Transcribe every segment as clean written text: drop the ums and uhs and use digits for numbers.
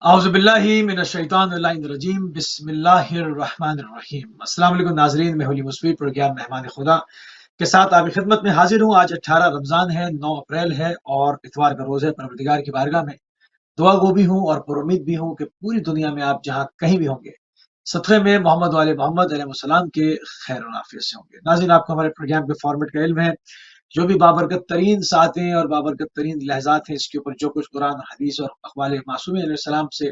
اعوذ باللہ من الشیطان الرجیم بسم اللہ الرحمن الرحیم۔ السلام علیکم ناظرین، میں ہولی مصفی پروگرام مہمان خدا کے ساتھ آپ کی خدمت میں حاضر ہوں۔ آج 18 رمضان ہے، 9 اپریل ہے اور اتوار کا روز ہے۔ پروردگار کی بارگاہ میں دعا گو بھی ہوں اور پر امید بھی ہوں کہ پوری دنیا میں آپ جہاں کہیں بھی ہوں گے صدقے میں محمد و آل محمد علیہ السلام کے خیر و عافیت سے ہوں گے۔ ناظرین، آپ کو ہمارے پروگرام کے فارمیٹ کا علم ہے، جو بھی بابرکت ترین ساعتیں اور بابرکت ترین لہجات ہیں، اس کے اوپر جو کچھ قرآن حدیث اور اقوال معصومین علیہ السلام سے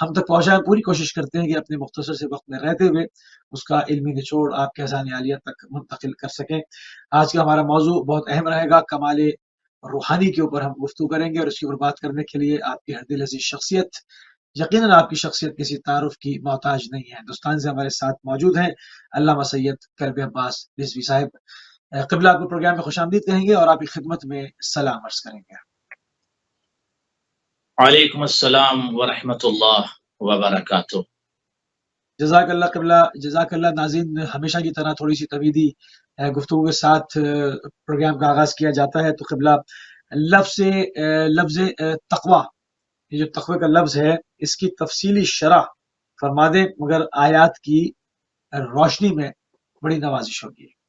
ہم تک پہنچائیں، پوری کوشش کرتے ہیں کہ اپنے مختصر سے وقت میں رہتے ہوئے اس کا علمی نچوڑ آپ کے اذہان عالیہ تک منتقل کر سکیں۔ آج کا ہمارا موضوع بہت اہم رہے گا، کمال روحانی کے اوپر ہم گفتگو کریں گے، اور اس کے اوپر بات کرنے کے لیے آپ کی ہر دل عزیز شخصیت، یقیناً آپ کی شخصیت کسی تعارف کی محتاج نہیں ہے، ہندوستان سے ہمارے ساتھ موجود ہیں علامہ سید کرب عباس رضوی صاحب۔ قبلہ آپ کو پروگرام میں خوش آمدید کہیں گے اور آپ کی خدمت میں سلام عرض کریں گے۔ وعلیکم السلام ورحمۃ اللہ وبرکاتہ۔ جزاک اللہ قبلہ، جزاک اللہ۔ ناظرین، ہمیشہ کی طرح تھوڑی سی تمیدی گفتگو کے ساتھ پروگرام کا آغاز کیا جاتا ہے۔ تو قبلہ لفظ تقوی، یہ جو تقوی کا لفظ ہے، اس کی تفصیلی شرح فرما دیں، مگر آیات کی روشنی میں بڑی نوازش ہوگی۔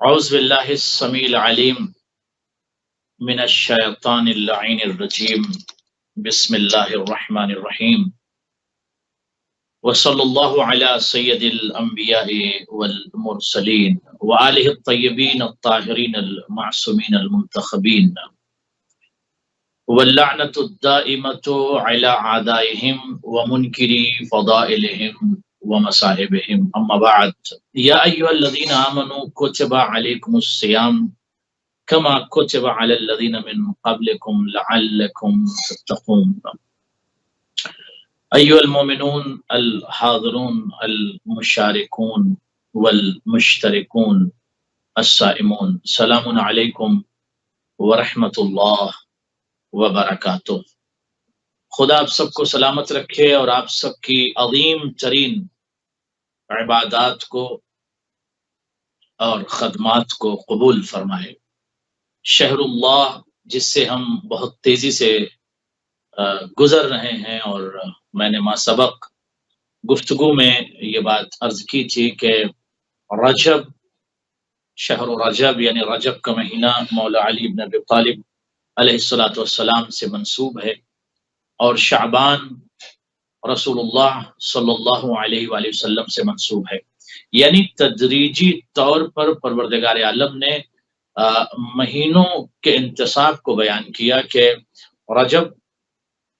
اعوذ باللہ السمیع العلیم من الشیطان اللعین الرجیم، بسم اللہ الرحمن الرحیم، وصلی اللہ علی سید الانبیاء والمرسلین وآلہ الطیبین الطاہرین المعصومین المنتخبین، واللعنۃ الدائمۃ علی اعدائہم ومنکری فضائلہم ومصائبہم، اما بعد، یا ایھا الذین آمنوا کتب علیکم الصیام کما کتب علی الذین من قبلکم لعلکم تتقون، ایھا المؤمنون الحاضرون المشارکون والمشترکون الصائمون، سلام علیکم ورحمۃ اللہ وبرکاتہ۔ خدا آپ سب کو سلامت رکھے اور آپ سب کی عظیم ترین عبادات کو اور خدمات کو قبول فرمائے۔ شہر اللہ، جس سے ہم بہت تیزی سے گزر رہے ہیں، اور میں نے ما سبق گفتگو میں یہ بات عرض کی تھی کہ رجب، شہر رجب یعنی رجب کا مہینہ مولا علی بن ابی طالب علیہ الصلوۃ والسلام سے منسوب ہے، اور شعبان رسول اللہ صلی اللہ علیہ وآلہ وسلم سے منسوب ہے۔ یعنی تدریجی طور پر پروردگار عالم نے مہینوں کے انتصاب کو بیان کیا کہ رجب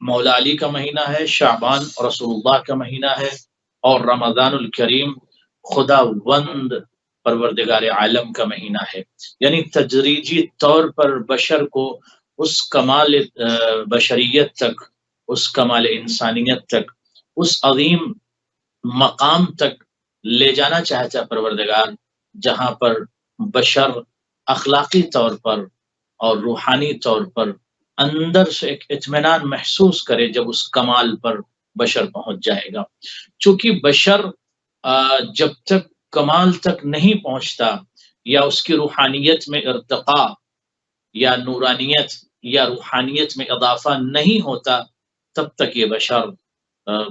مولا علی کا مہینہ ہے، شعبان رسول اللہ کا مہینہ ہے، اور رمضان الکریم خدا وند پروردگار عالم کا مہینہ ہے۔ یعنی تدریجی طور پر بشر کو اس کمال بشریت تک، اس کمال انسانیت تک، اس عظیم مقام تک لے جانا چاہتا ہے پروردگار، جہاں پر بشر اخلاقی طور پر اور روحانی طور پر اندر سے ایک اطمینان محسوس کرے جب اس کمال پر بشر پہنچ جائے گا۔ چونکہ بشر جب تک کمال تک نہیں پہنچتا، یا اس کی روحانیت میں ارتقاء یا نورانیت یا روحانیت میں اضافہ نہیں ہوتا، تب تک یہ بشر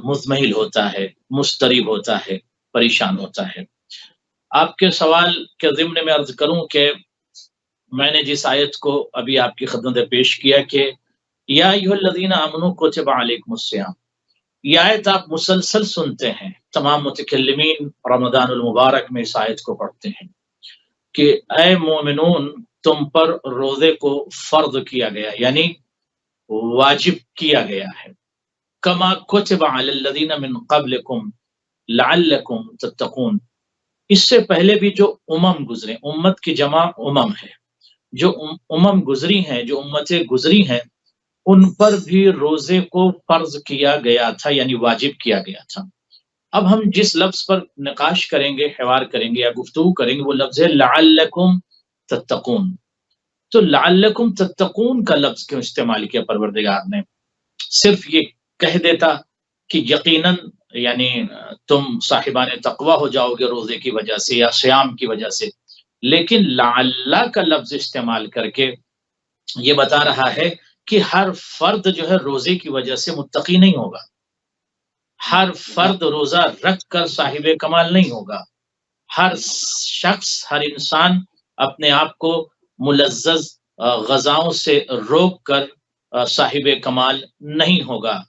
مضمحل ہوتا ہے، مضطرب ہوتا ہے، پریشان ہوتا ہے۔ آپ کے سوال کے ضمن میں عرض کروں کہ میں نے جس آیت کو ابھی آپ کی خدمت میں پیش کیا کہ یا ایھا الذین آمنوا کتب علیکم الصیام، یہ آیت آپ مسلسل سنتے ہیں، تمام متکلمین رمضان المبارک میں اس آیت کو پڑھتے ہیں کہ اے مومنون، تم پر روزے کو فرض کیا گیا، یعنی واجب کیا گیا ہے، کما کتب علی الذین من قبلکم لعلکم تتقون، اس سے پہلے بھی جو گزرے، امت کی جمع ہے، جو گزری ہیں، جو امتیں گزری ہیں، ان پر بھی روزے کو فرض کیا گیا تھا، یعنی واجب کیا گیا تھا۔ اب ہم جس لفظ پر نقاش کریں گے، حوار کریں گے یا گفتگو کریں گے، وہ لفظ ہے لعلکم تتقون۔ تو لعلکم تتقون کا لفظ کیوں استعمال کیا پروردگار نے؟ صرف یہ کہہ دیتا کہ یقیناً یعنی تم صاحبان تقوی ہو جاؤ گے روزے کی وجہ سے یا صیام کی وجہ سے، لیکن لعل کا لفظ استعمال کر کے یہ بتا رہا ہے کہ ہر فرد جو ہے روزے کی وجہ سے متقی نہیں ہوگا، ہر فرد روزہ رکھ کر صاحب کمال نہیں ہوگا، ہر شخص، ہر انسان اپنے آپ کو ملذذ غذاؤں سے روک کر صاحب کمال نہیں ہوگا۔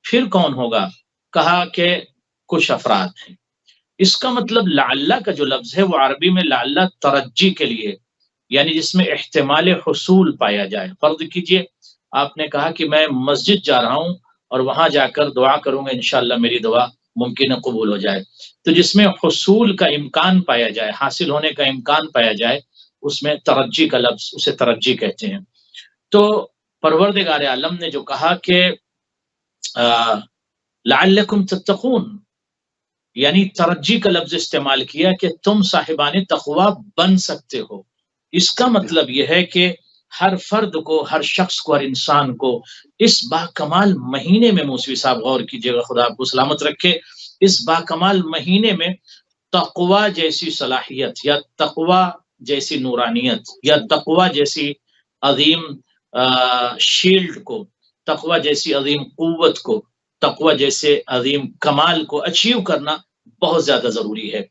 پھر کون ہوگا؟ کہا کہ کچھ افراد ہیں۔ اس کا مطلب لعلہ کا جو لفظ ہے وہ عربی میں لعلہ ترجی کے لیے، یعنی جس میں احتمال حصول پایا جائے۔ فرض کیجئے آپ نے کہا کہ میں مسجد جا رہا ہوں اور وہاں جا کر دعا کروں گا، انشاءاللہ میری دعا ممکن ہے قبول ہو جائے، تو جس میں حصول کا امکان پایا جائے، حاصل ہونے کا امکان پایا جائے، اس میں ترجی کا لفظ، اسے ترجی کہتے ہیں۔ تو پروردگار عالم نے جو کہا کہ لعلکم تتقون، یعنی ترجی کا لفظ استعمال کیا کہ تم صاحبان تقوی بن سکتے ہو، اس کا مطلب یہ ہے کہ ہر فرد کو، ہر شخص کو، ہر انسان کو اس باکمال مہینے میں، موسوی صاحب غور کیجئے گا، خدا آپ کو سلامت رکھے، اس باکمال مہینے میں تقوی جیسی صلاحیت یا تقوی جیسی نورانیت یا تقوی جیسی عظیم شیلڈ کو، تقوی جیسی عظیم قوت کو، تقوی جیسے عظیم کمال کو اچیو کرنا بہت زیادہ ضروری ہے۔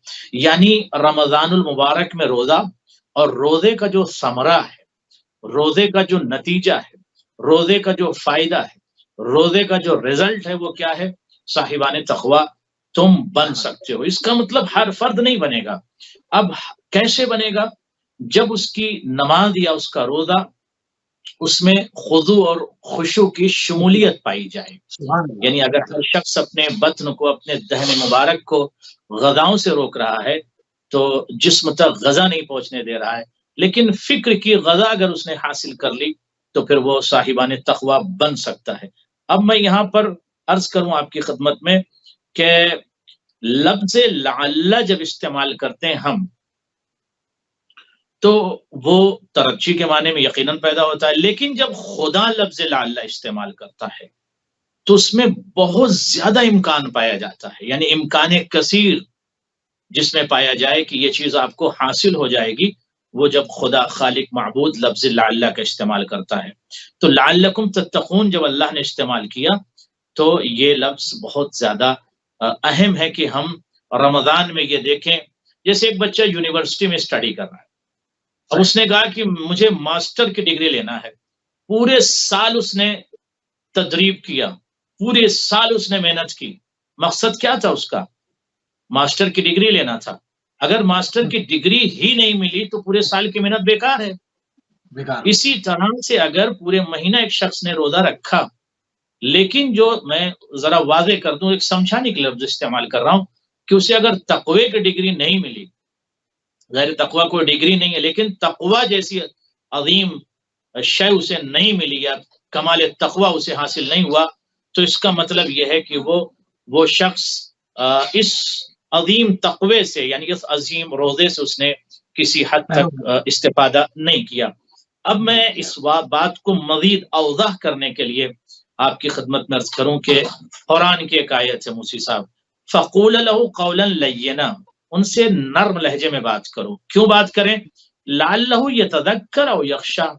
یعنی رمضان المبارک میں روزہ اور روزے کا جو ثمرہ ہے، روزے کا جو نتیجہ ہے، روزے کا جو فائدہ ہے، روزے کا جو رزلٹ ہے، وہ کیا ہے؟ صاحبان تقوی تم بن سکتے ہو۔ اس کا مطلب ہر فرد نہیں بنے گا۔ اب کیسے بنے گا؟ جب اس کی نماز یا اس کا روزہ، اس میں خضوع اور خشوع کی شمولیت پائی جائے، یعنی اگر ہر شخص اپنے بطن کو، اپنے دہن مبارک کو غذاؤں سے روک رہا ہے تو جسم تک غذا نہیں پہنچنے دے رہا ہے، لیکن فکر کی غذا اگر اس نے حاصل کر لی تو پھر وہ صاحبان تقوی بن سکتا ہے۔ اب میں یہاں پر عرض کروں آپ کی خدمت میں کہ لفظ لعل جب استعمال کرتے ہیں ہم، تو وہ ترجی کے معنی میں یقیناً پیدا ہوتا ہے، لیکن جب خدا لفظ لعل استعمال کرتا ہے تو اس میں بہت زیادہ امکان پایا جاتا ہے، یعنی امکان کثیر جس میں پایا جائے کہ یہ چیز آپ کو حاصل ہو جائے گی، وہ جب خدا خالق معبود لفظ لعل کا استعمال کرتا ہے۔ تو لعلکم تتقون جب اللہ نے استعمال کیا تو یہ لفظ بہت زیادہ اہم ہے کہ ہم رمضان میں یہ دیکھیں۔ جیسے ایک بچہ یونیورسٹی میں اسٹڈی کر رہا ہے، اب اس نے کہا کہ مجھے ماسٹر کی ڈگری لینا ہے، پورے سال اس نے تدریب کیا، پورے سال اس نے محنت کی، مقصد کیا تھا اس کا؟ ماسٹر کی ڈگری لینا تھا۔ اگر ماسٹر کی ڈگری ہی نہیں ملی تو پورے سال کی محنت بیکار ہے۔ اسی طرح سے اگر پورے مہینہ ایک شخص نے روزہ رکھا، لیکن جو میں ذرا واضح کر دوں، ایک سمجھانے کے لفظ استعمال کر رہا ہوں کہ اسے اگر تقوی کی ڈگری نہیں ملی، ظاہر تقوی کوئی ڈگری نہیں ہے، لیکن تقوی جیسی عظیم شے اسے نہیں ملی یا کمال تقوی اسے حاصل نہیں ہوا، تو اس کا مطلب یہ ہے کہ وہ شخص اس عظیم تقوی سے، یعنی اس عظیم روزے سے اس نے کسی حد تک استفادہ نہیں کیا۔ اب میں اس بات کو مزید اوضح کرنے کے لیے آپ کی خدمت میں عرض کروں کہ قرآن کی ایک آیت ہے، موسی صاحب، فَقُولَ لَهُ قَوْلًا لَيِّنًا، ان سے نرم لہجے میں بات کرو۔ کیوں بات کریں؟ لَعَلَّهُ يَتَذَكَّرُ أَوْ يَخْشَىٰ،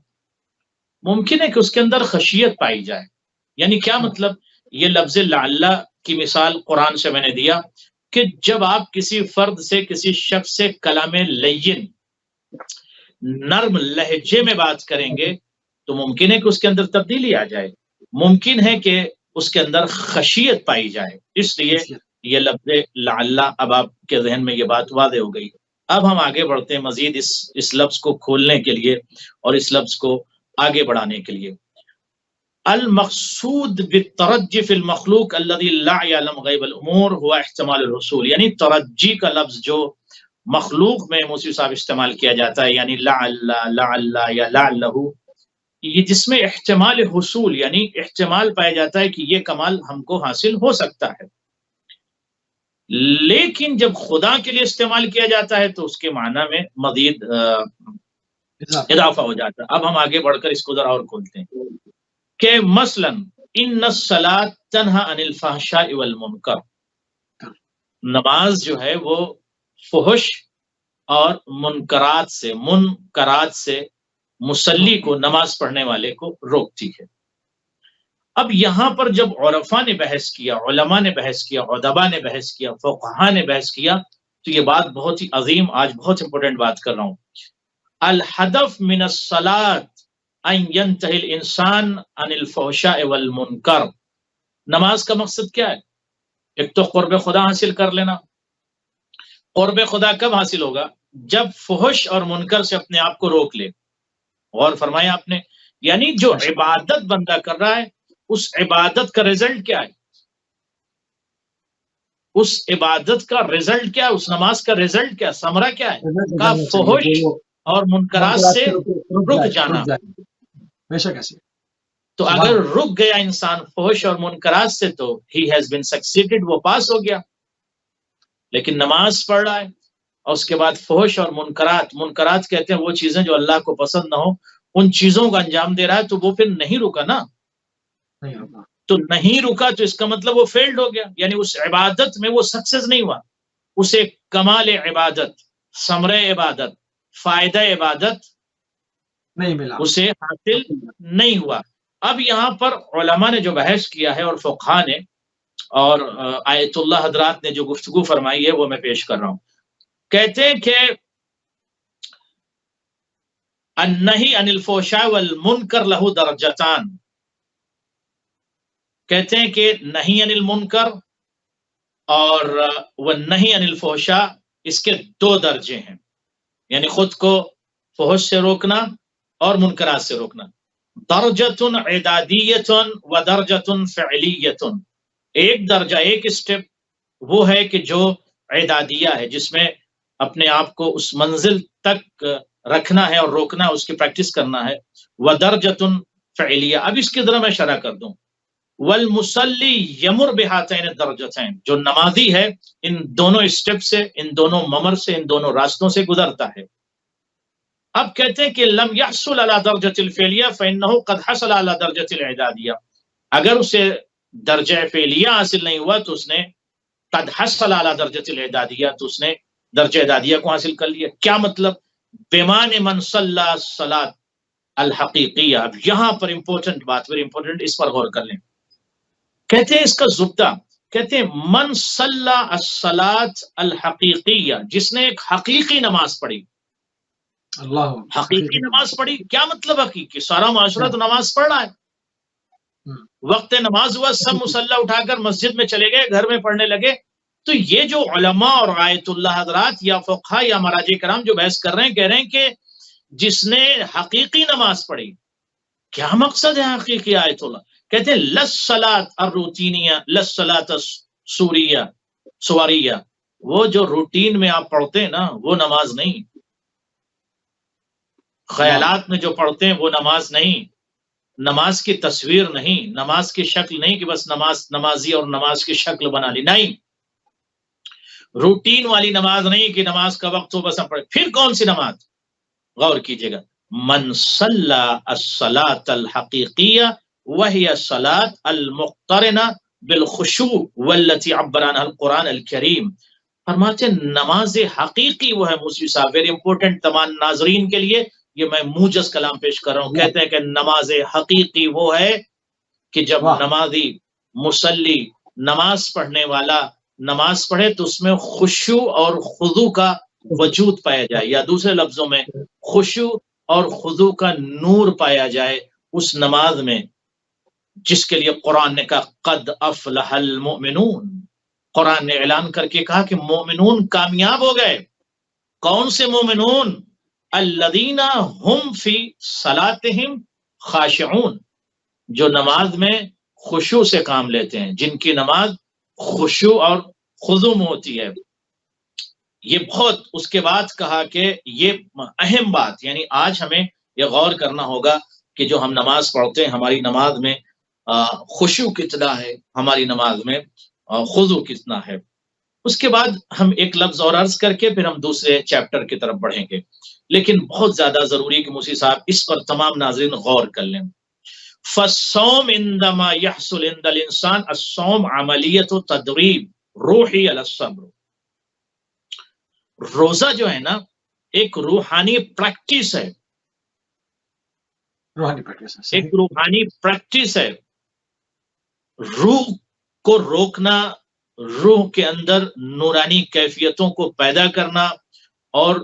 ممکن ہے کہ اس کے اندر خشیت پائی جائے۔ یعنی کیا مطلب؟ یہ لفظ لعل کی مثال قرآن سے میں نے دیا کہ جب آپ کسی فرد سے، کسی شخص سے کلام لین، نرم لہجے میں بات کریں گے تو ممکن ہے کہ اس کے اندر تبدیلی آ جائے، ممکن ہے کہ اس کے اندر خشیت پائی جائے۔ اس لیے یہ لفظ لعل، اب آپ کے ذہن میں یہ بات واضح ہو گئی۔ اب ہم آگے بڑھتے ہیں مزید اس لفظ کو کھولنے کے لیے اور اس لفظ کو آگے بڑھانے کے لیے۔ المقصود بالترجی فی المخلوق الذی لا یعلم غیب الامور هو احتمال الحصول، یعنی ترجی کا لفظ جو مخلوق میں موسی صاحب استعمال کیا جاتا ہے، یعنی لعل یا لعلہ، یہ جس میں احتمال حصول، یعنی احتمال پایا جاتا ہے کہ یہ کمال ہم کو حاصل ہو سکتا ہے، لیکن جب خدا کے لیے استعمال کیا جاتا ہے تو اس کے معنی میں مزید اضافہ ہو جاتا ہے۔ اب ہم آگے بڑھ کر اس کو ذرا اور کھولتے ہیں کہ مثلا ان الصلاۃ تنہی عن الفحشاء والمنکر، نماز جو ہے وہ فحش اور منکرات سے مصلی کو، نماز پڑھنے والے کو روکتی ہے۔ اب یہاں پر جب عرفا نے بحث کیا، علماء نے بحث کیا، ادبا نے بحث کیا، فقہا نے بحث کیا، تو یہ بات بہت ہی عظیم، آج بہت امپورٹنٹ بات کر رہا ہوں. الہدف من الصلاۃ ان ينتهي الانسان عن الفحشاء والمنکر. نماز کا مقصد کیا ہے؟ ایک تو قرب خدا حاصل کر لینا. قرب خدا کب حاصل ہوگا؟ جب فحش اور منکر سے اپنے آپ کو روک لے. غور فرمایا آپ نے، یعنی جو عبادت بندہ کر رہا ہے اس عبادت کا رزلٹ کیا ہے؟ اس عبادت کا رزلٹ کیا ہے؟ اس نماز کا رزلٹ کیا، ثمرہ کیا ہے؟ کا فحش اور منکرات سے رک جانا. بے شک ایسے. تو اگر رک گیا انسان فحش اور منکرات سے تو ہی ہیز بین سکسیڈڈ، وہ پاس ہو گیا. لیکن نماز پڑھ رہا ہے اور اس کے بعد فحش اور منکرات کہتے ہیں وہ چیزیں جو اللہ کو پسند نہ ہو، ان چیزوں کا انجام دے رہا ہے، تو وہ پھر نہیں رکا نا. تو نہیں رکا تو اس کا مطلب وہ فیلڈ ہو گیا، یعنی اس عبادت میں وہ سکسیس نہیں ہوا. اسے کمال عبادت، ثمرہ عبادت، فائدہ عبادت نہیں ملا، اسے حاصل نہیں ہوا. اب یہاں پر علماء نے جو بحث کیا ہے اور فقہا نے اور آیت اللہ حضرات نے جو گفتگو فرمائی ہے وہ میں پیش کر رہا ہوں. کہتے ہیں کہ النہی عن الفحشاء والمنکر لہ درجتان. کہتے ہیں کہ نہی عن المنکر اور والنہی عن الفحشاء اس کے 2 درجے ہیں، یعنی خود کو فحش سے روکنا اور منکرات سے روکنا. درجۃ عدادیۃ و درجۃ فعلیۃ. ایک درجہ، ایک اسٹیپ وہ ہے کہ جو عدادیہ ہے، جس میں اپنے آپ کو اس منزل تک رکھنا ہے اور روکنا ہے، اس کی پریکٹس کرنا ہے. ودرجۃ فعلیہ. اب اس کی ذرا میں شرح کر دوں. والمصلی یمر بہاتین الدرجتین. جو نمازی ہے ان دونوں اسٹیپ سے، ان دونوں ممر سے، ان دونوں راستوں سے گزرتا ہے. اب کہتے ہیں کہ لم یحصل علی درجۃ الفعلیہ فانہ قد حصل علی درجۃ الاعدادیہ. اگر اسے درجہ فعلیہ حاصل نہیں ہوا تو اس نے قد حصل علی درجۃ الاعدادیہ، تو اس نے درجہ اعدادیہ کو حاصل کر لیا. کیا مطلب؟ بمان من صلی الصلاۃ الحقیقیہ. اب یہاں پر امپورٹنٹ بات، ویری امپورٹنٹ، اس پر غور کر لیں. کہتے ہیں اس کا زبدہ، کہتے ہیں من صلی الصلاۃ الحقیقیہ، جس نے ایک حقیقی نماز پڑھی. اللہ حقیقی نماز پڑھی کیا مطلب؟ حقیقی سارا معاشرہ تو نماز پڑھ رہا ہے، وقت نماز ہوا سب مصلی اٹھا کر مسجد میں چلے گئے، گھر میں پڑھنے لگے. تو یہ جو علماء اور آیت اللہ حضرات یا فقہا یا مراجع کرام جو بحث کر رہے ہیں، کہہ رہے ہیں کہ جس نے حقیقی نماز پڑھی. کیا مقصد ہے حقیقی آیت اللہ؟ کہتے ہیں للصلاۃ الروتینیہ للصلاۃ سواریہ. وہ جو روٹین میں آپ پڑھتے ہیں نا وہ نماز نہیں. خیالات میں جو پڑھتے ہیں وہ نماز نہیں. نماز کی تصویر نہیں، نماز کی شکل نہیں کہ بس نمازی اور نماز کی شکل بنا لی، نہیں. روٹین والی نماز نہیں کہ نماز کا وقت ہو بس ہم پڑھے. پھر کون سی نماز؟ غور کیجئے گا. من صلی الصلاۃ الحقیقیہ وہی الصلاۃ المقترنہ بالخشوع والتی عبر عنہا القرآن الکریم. فرماتے ہیں نماز حقیقی وہ ہے. موسوی صاحب ویری امپورٹنٹ تمام ناظرین کے لیے یہ میں موجز کلام پیش کر رہا ہوں. کہتے ہیں کہ نماز حقیقی وہ ہے کہ جب نمازی مصلی نماز پڑھنے والا نماز پڑھے تو اس میں خشوع اور خضوع کا وجود پایا جائے، یا دوسرے لفظوں میں خشوع اور خضوع کا نور پایا جائے اس نماز میں، جس کے لیے قرآن نے کہا قد افلح المؤمنون. قرآن نے اعلان کر کے کہا کہ مومنون کامیاب ہو گئے. کون سے مومنون؟ الذین ہم فی صلاتہم خاشعون. جو نماز میں خشوع سے کام لیتے ہیں، جن کی نماز خشوع اور خضوع میں ہوتی ہے. یہ بہت، اس کے بعد کہا کہ یہ اہم بات، یعنی آج ہمیں یہ غور کرنا ہوگا کہ جو ہم نماز پڑھتے ہیں ہماری نماز میں خشوع کتنا ہے، ہماری نماز میں خضوع کتنا ہے. اس کے بعد ہم ایک لفظ اور عرض کر کے پھر ہم دوسرے چیپٹر کی طرف بڑھیں گے. لیکن بہت زیادہ ضروری کہ موسی صاحب اس پر تمام ناظرین غور کر لیں. فالصوم عندما يحصل عند الانسان الصوم عملیت و تدریب روحی علی الصبر. روزہ جو ہے نا ایک روحانی پریکٹس ہے، روحانی پریکٹس ہے، ایک روحانی پریکٹس ہے. روح کو روکنا، روح کے اندر نورانی کیفیتوں کو پیدا کرنا اور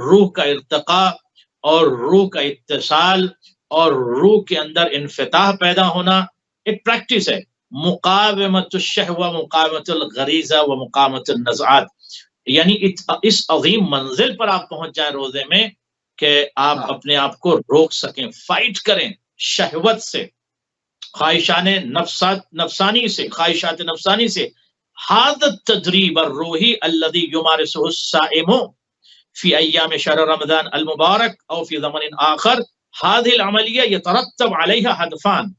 روح کا ارتقاء اور روح کا اتصال اور روح کے اندر انفتاح پیدا ہونا ایک پریکٹس ہے. مقاومت الشہوہ، مقاومت الغریزہ و مقاومت النزعات، یعنی اس عظیم منزل پر آپ پہنچ جائیں روزے میں کہ آپ اپنے آپ کو روک سکیں، فائٹ کریں شہوت سے، نفسانی سے، خواہشات نفسانی سے. هذا التدریب الروحی الذي يمارسه الصائم في ایام شهر رمضان المبارک او في زمن آخر، هذه العملیہ يترتب عليها هدفان.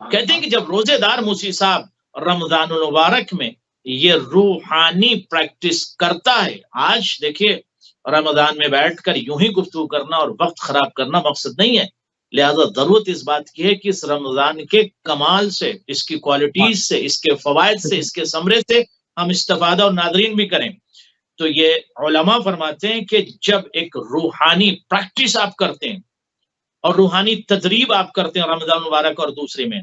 کہتے ہیں کہ جب روزے دار موسی صاحب رمضان المبارک میں یہ روحانی پریکٹس کرتا ہے، آج دیکھیے رمضان میں بیٹھ کر یوں ہی گفتگو کرنا اور وقت خراب کرنا مقصد نہیں ہے، لہذا ضرورت اس بات کی ہے کہ اس رمضان کے کمال سے، اس کی کوالٹیز سے، اس کے فوائد سے، اس کے ثمرے سے ہم استفادہ اور ناظرین بھی کریں. تو یہ علماء فرماتے ہیں کہ جب ایک روحانی پریکٹس آپ کرتے ہیں اور روحانی تدریب آپ کرتے ہیں رمضان مبارک اور دوسرے میں،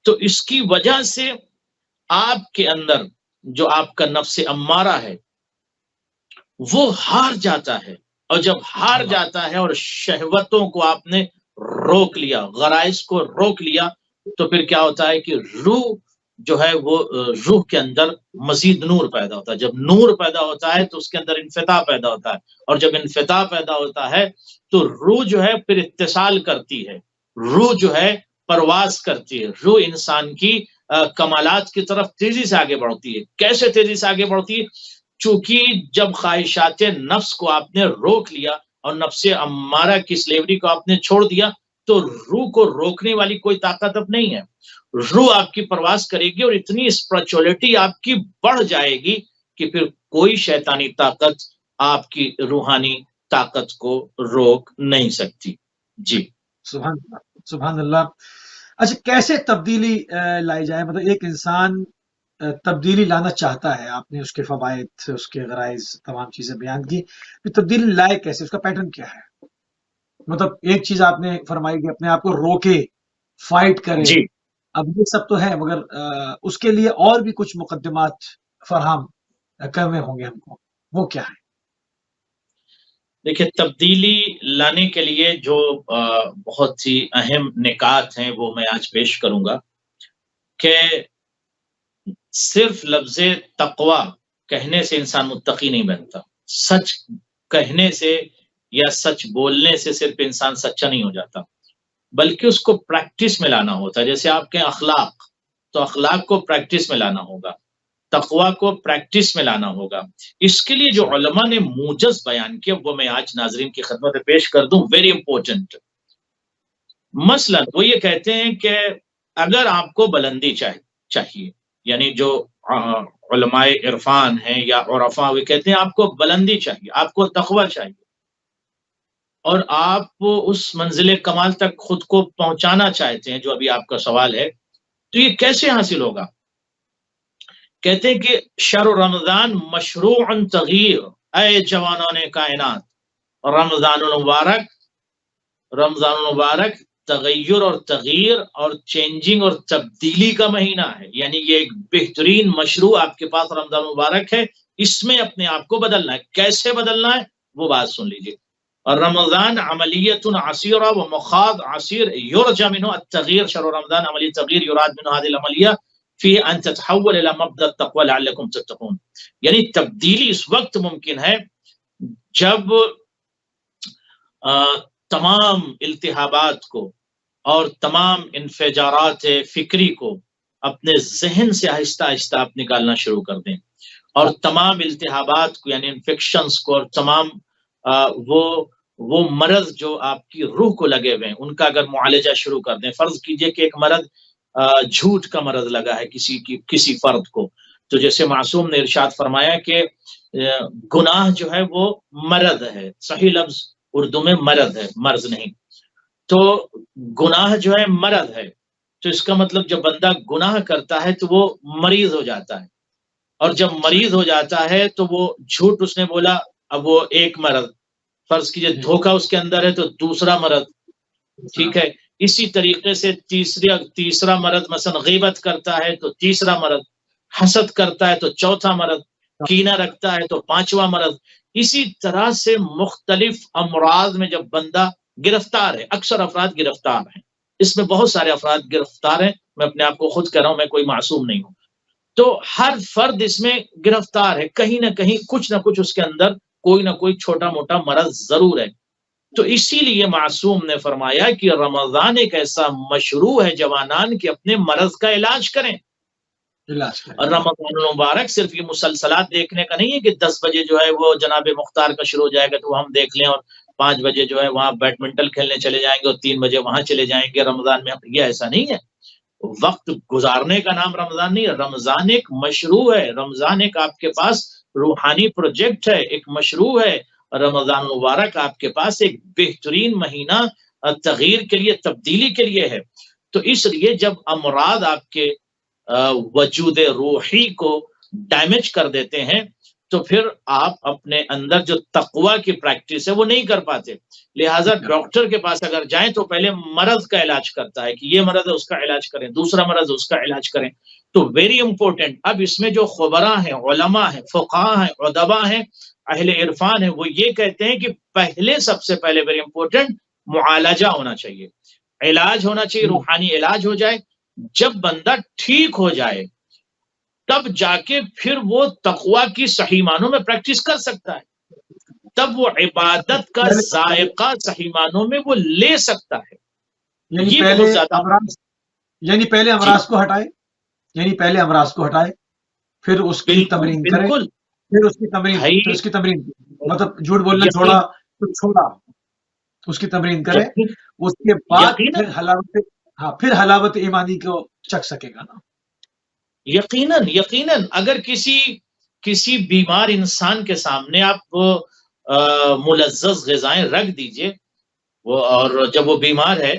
تو اس کی وجہ سے آپ کے اندر جو آپ کا نفس امارہ ہے وہ ہار جاتا ہے، اور جب ہار جاتا ہے اور شہوتوں کو آپ نے روک لیا، غرائز کو روک لیا، تو پھر کیا ہوتا ہے کہ روح جو ہے وہ روح کے اندر مزید نور پیدا ہوتا ہے. جب نور پیدا ہوتا ہے تو اس کے اندر انفتاح پیدا ہوتا ہے، اور جب انفتاح پیدا ہوتا ہے تو روح جو ہے پھر اتصال کرتی ہے، روح جو ہے پرواز کرتی ہے، روح انسان کی کمالات کی طرف تیزی سے آگے بڑھتی ہے. کیسے تیزی سے آگے بڑھتی ہے؟ چونکہ جب خواہشات نفس کو آپ نے روک لیا اور نفس امارہ کی سلیوری کو آپ نے چھوڑ دیا، تو روح کو روکنے والی کوئی طاقت اب نہیں ہے. روح آپ کی پرواز کرے گی اور اتنی اسپرچولیٹی آپ کی بڑھ جائے گی کہ پھر کوئی شیطانی طاقت آپ کی روحانی طاقت کو روک نہیں سکتی. جی سبحان اللہ، سبحان اللہ. اچھا، کیسے تبدیلی لائی جائے؟ مطلب ایک انسان تبدیلی لانا چاہتا ہے، آپ نے اس کے فوائد، اس کے غرائز، تمام چیزیں بیان کی، پھر تبدیلی لائے کیسے؟ اس کا پیٹرن کیا ہے؟ مطلب ایک چیز آپ نے فرمائی کہ اپنے آپ کو روکے، فائٹ کرے، جی اب یہ سب تو ہے، مگر اس کے لیے اور بھی کچھ مقدمات فراہم کرنے ہوں گے ہم کو، وہ کیا ہے؟ دیکھیں، تبدیلی لانے کے لیے جو بہت سی اہم نکات ہیں وہ میں آج پیش کروں گا کہ صرف لفظ تقوی کہنے سے انسان متقی نہیں بنتا، سچ کہنے سے یا سچ بولنے سے صرف انسان سچا نہیں ہو جاتا، بلکہ اس کو پریکٹس میں لانا ہوتا ہے. جیسے آپ کے اخلاق، تو اخلاق کو پریکٹس میں لانا ہوگا، تقوی کو پریکٹس میں لانا ہوگا. اس کے لیے جو علماء نے موجز بیان کیا وہ میں آج ناظرین کی خدمت میں پیش کر دوں، ویری امپورٹنٹ. مثلا وہ یہ کہتے ہیں کہ اگر آپ کو بلندی چاہیے، یعنی جو علماء عرفان ہیں یا عرفاء، وہ کہتے ہیں آپ کو بلندی چاہیے، آپ کو تقوی چاہیے، اور آپ اس منزل کمال تک خود کو پہنچانا چاہتے ہیں جو ابھی آپ کا سوال ہے، تو یہ کیسے حاصل ہوگا؟ کہتے ہیں کہ شہر رمضان مشروع تغییر، اے جوانان کائنات، رمضان المبارک تغیر اور تغییر اور چینجنگ اور تبدیلی کا مہینہ ہے. یعنی یہ ایک بہترین مشروع آپ کے پاس رمضان المبارک ہے، اس میں اپنے آپ کو بدلنا ہے. کیسے بدلنا ہے وہ بات سن لیجیے. اور رمضان عملیت عسیرہ و مخاض عسیر یرجى منه التغییر، شهر رمضان عملی تغییر یراد من هذه العملیہ فی ان تتحول الى مبدا التقوى لعلکم تتقون. یعنی تبدیلی اس وقت ممکن ہے جب تمام التہابات کو اور تمام انفجارات فکری کو اپنے ذہن سے آہستہ آہستہ آپ نکالنا شروع کر دیں، اور تمام التہابات کو یعنی انفیکشنز کو اور تمام وہ مرض جو آپ کی روح کو لگے ہوئے ہیں ان کا اگر معالجہ شروع کر دیں. فرض کیجئے کہ ایک مرض جھوٹ کا مرض لگا ہے کسی فرد کو، تو جیسے معصوم نے ارشاد فرمایا کہ گناہ جو ہے وہ مرض ہے، صحیح لفظ اردو میں مرض ہے، مرض نہیں. تو گناہ جو ہے مرض ہے، تو اس کا مطلب جب بندہ گناہ کرتا ہے تو وہ مریض ہو جاتا ہے، اور جب مریض ہو جاتا ہے تو وہ جھوٹ اس نے بولا، اب وہ ایک مرض. فرض کیجئے دھوکہ اس کے اندر ہے تو دوسرا مرض. ٹھیک ہے، اسی طریقے سے تیسرا مرض مثلا غیبت کرتا ہے تو تیسرا مرض، حسد کرتا ہے تو چوتھا مرض، کینہ رکھتا ہے تو پانچواں مرض. اسی طرح سے مختلف امراض میں جب بندہ گرفتار ہے، اکثر افراد گرفتار ہیں، اس میں بہت سارے افراد گرفتار ہیں، میں اپنے آپ کو خود کہہ رہا ہوں، میں کوئی معصوم نہیں ہوں. تو ہر فرد اس میں گرفتار ہے، کہیں نہ کہیں کچھ نہ کچھ اس کے اندر کوئی نہ کوئی چھوٹا موٹا مرض ضرور ہے. تو اسی لیے معصوم نے فرمایا کہ رمضان ایک ایسا مشروع ہے جوانان کہ اپنے مرض کا علاج کریں. اور رمضان المبارک صرف یہ مسلسلات دیکھنے کا نہیں ہے کہ 10 بجے جو ہے وہ جناب مختار کا شروع ہو جائے گا تو ہم دیکھ لیں، اور 5 بجے جو ہے وہاں بیڈمنٹن کھیلنے چلے جائیں گے اور 3 بجے وہاں چلے جائیں گے رمضان میں. یہ ایسا نہیں ہے. وقت گزارنے کا نام رمضان نہیں ہے. رمضان ایک مشروع ہے، رمضان ایک آپ کے پاس روحانی پروجیکٹ ہے، ایک مشروع ہے. رمضان مبارک آپ کے پاس ایک بہترین مہینہ تغییر کے لیے، تبدیلی کے لیے ہے. تو اس لیے جب امراض آپ کے وجود روحی کو ڈیمیج کر دیتے ہیں تو پھر آپ اپنے اندر جو تقوی کی پریکٹس ہے وہ نہیں کر پاتے. لہٰذا ڈاکٹر کے پاس اگر جائیں تو پہلے مرض کا علاج کرتا ہے کہ یہ مرض ہے اس کا علاج کریں، دوسرا مرض ہے اس کا علاج کریں. تو ویری امپورٹنٹ. اب اس میں جو خبراء ہیں، علماء ہیں، فقہاء ہیں، ادباء ہیں، اہل عرفان ہیں، وہ یہ کہتے ہیں کہ پہلے سب سے پہلے ویری امپورٹنٹ معالجہ ہونا چاہیے، علاج ہونا چاہیے، روحانی علاج ہو جائے. جب بندہ ٹھیک ہو جائے تب جا کے پھر وہ تقوی کی صحیح معنوں میں پریکٹس کر سکتا ہے، تب وہ عبادت کا ذائقہ صحیح معنوں میں وہ لے سکتا ہے. یعنی پہلے امراض کو ہٹائے، پھر اس کی تمرین کرے، پھر اس کی تمرین مطلب جھوٹ بولنا چھوڑا تو چھوڑا، اس کی تمرین کرے، اس کے بعد پھر حلاوت ایمانی کو چکھ سکے گا نا. یقیناً اگر کسی بیمار انسان کے سامنے آپ ملذذ غذائیں رکھ دیجئے، اور جب وہ بیمار ہے،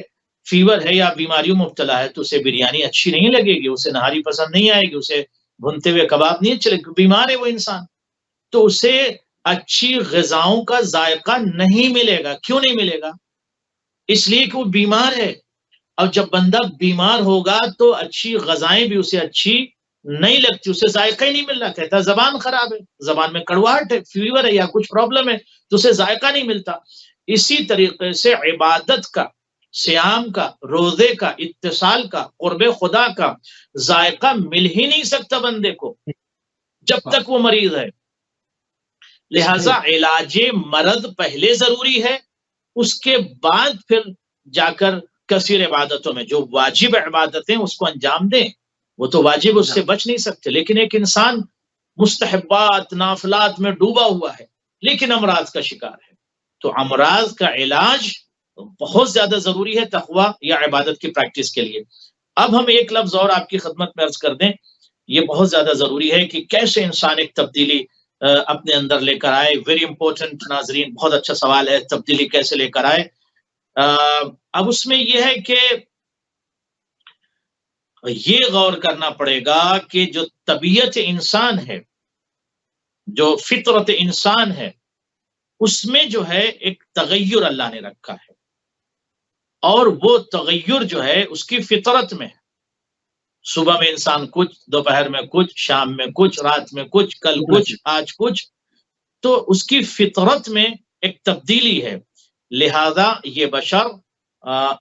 فیور ہے یا بیماریوں مبتلا ہے، تو اسے بریانی اچھی نہیں لگے گی، اسے نہاری پسند نہیں آئے گی، اسے بھنتے ہوئے کباب نہیں چلے گی. بیمار ہے وہ انسان، تو اسے اچھی غذاؤں کا ذائقہ نہیں ملے گا. کیوں نہیں ملے گا؟ اس لیے کہ وہ بیمار ہے. اور جب بندہ بیمار ہوگا تو اچھی غذائیں بھی اسے اچھی نہیں لگتی، اسے ذائقہ ہی نہیں مل رہا. کہتا ہے زبان خراب ہے، زبان میں کڑواہٹ ہے، فیور ہے یا کچھ پرابلم ہے، تو اسے ذائقہ نہیں ملتا. اسی طریقے سے عبادت کا، صیام کا، روزے کا، اتصال کا، قرب خدا کا ذائقہ مل ہی نہیں سکتا بندے کو جب تک وہ مریض ہے. لہذا علاج مرض پہلے ضروری ہے، اس کے بعد پھر جا کر کثیر عبادتوں میں جو واجب عبادتیں اس کو انجام دیں. وہ تو واجب اس سے بچ نہیں سکتے، لیکن ایک انسان مستحبات نافلات میں ڈوبا ہوا ہے لیکن امراض کا شکار ہے، تو امراض کا علاج بہت زیادہ ضروری ہے تقوی یا عبادت کی پریکٹس کے لیے. اب ہم ایک لفظ اور آپ کی خدمت میں عرض کر دیں، یہ بہت زیادہ ضروری ہے کہ کیسے انسان ایک تبدیلی اپنے اندر لے کر آئے. ویری امپورٹنٹ ناظرین، بہت اچھا سوال ہے، تبدیلی کیسے لے کر آئے. اب اس میں یہ ہے کہ یہ غور کرنا پڑے گا کہ جو طبیعت انسان ہے، جو فطرت انسان ہے، اس میں جو ہے ایک تغیر اللہ نے رکھا ہے، اور وہ تغیر جو ہے اس کی فطرت میں ہے. صبح میں انسان کچھ، دوپہر میں کچھ، شام میں کچھ، رات میں کچھ، کل کچھ، آج کچھ. تو اس کی فطرت میں ایک تبدیلی ہے. لہذا یہ بشر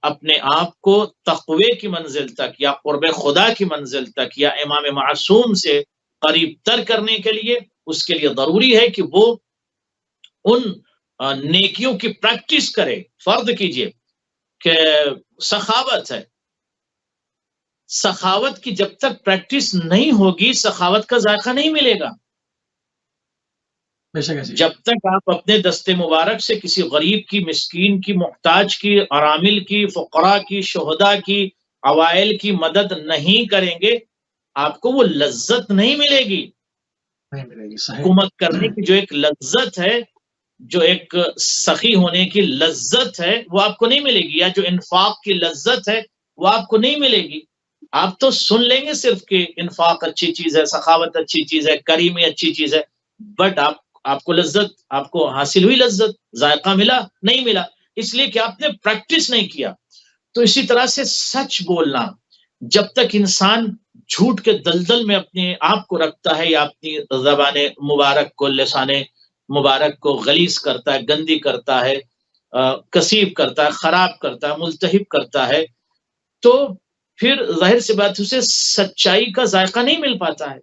اپنے آپ کو تقوی کی منزل تک یا قرب خدا کی منزل تک یا امام معصوم سے قریب تر کرنے کے لیے اس کے لیے ضروری ہے کہ وہ ان نیکیوں کی پریکٹس کرے. فرض کیجئے کہ سخاوت ہے، سخاوت کی جب تک پریکٹس نہیں ہوگی سخاوت کا ذائقہ نہیں ملے گا. جب تک آپ اپنے دستے مبارک سے کسی غریب کی، مسکین کی، محتاج کی، ارامل کی، فقراء کی، شہداء کی، اوائل کی مدد نہیں کریں گے آپ کو وہ لذت نہیں ملے گی. حکومت کرنے کی جو ایک لذت ہے، جو ایک سخی ہونے کی لذت ہے، وہ آپ کو نہیں ملے گی. یا جو انفاق کی لذت ہے وہ آپ کو نہیں ملے گی. آپ تو سن لیں گے صرف کہ انفاق اچھی چیز ہے، سخاوت اچھی چیز ہے، کریمی اچھی چیز ہے، بٹ آپ کو لذت، آپ کو حاصل ہوئی لذت، ذائقہ ملا نہیں ملا، اس لیے کہ آپ نے پریکٹس نہیں کیا. تو اسی طرح سے سچ بولنا، جب تک انسان جھوٹ کے دلدل میں اپنے آپ کو رکھتا ہے یا اپنی زبان مبارک کو، لسان مبارک کو غلیظ کرتا ہے، گندی کرتا ہے، کسیب کرتا ہے، خراب کرتا ہے، ملتہب کرتا ہے، تو پھر ظاہر سی بات اسے سچائی کا ذائقہ نہیں مل پاتا ہے.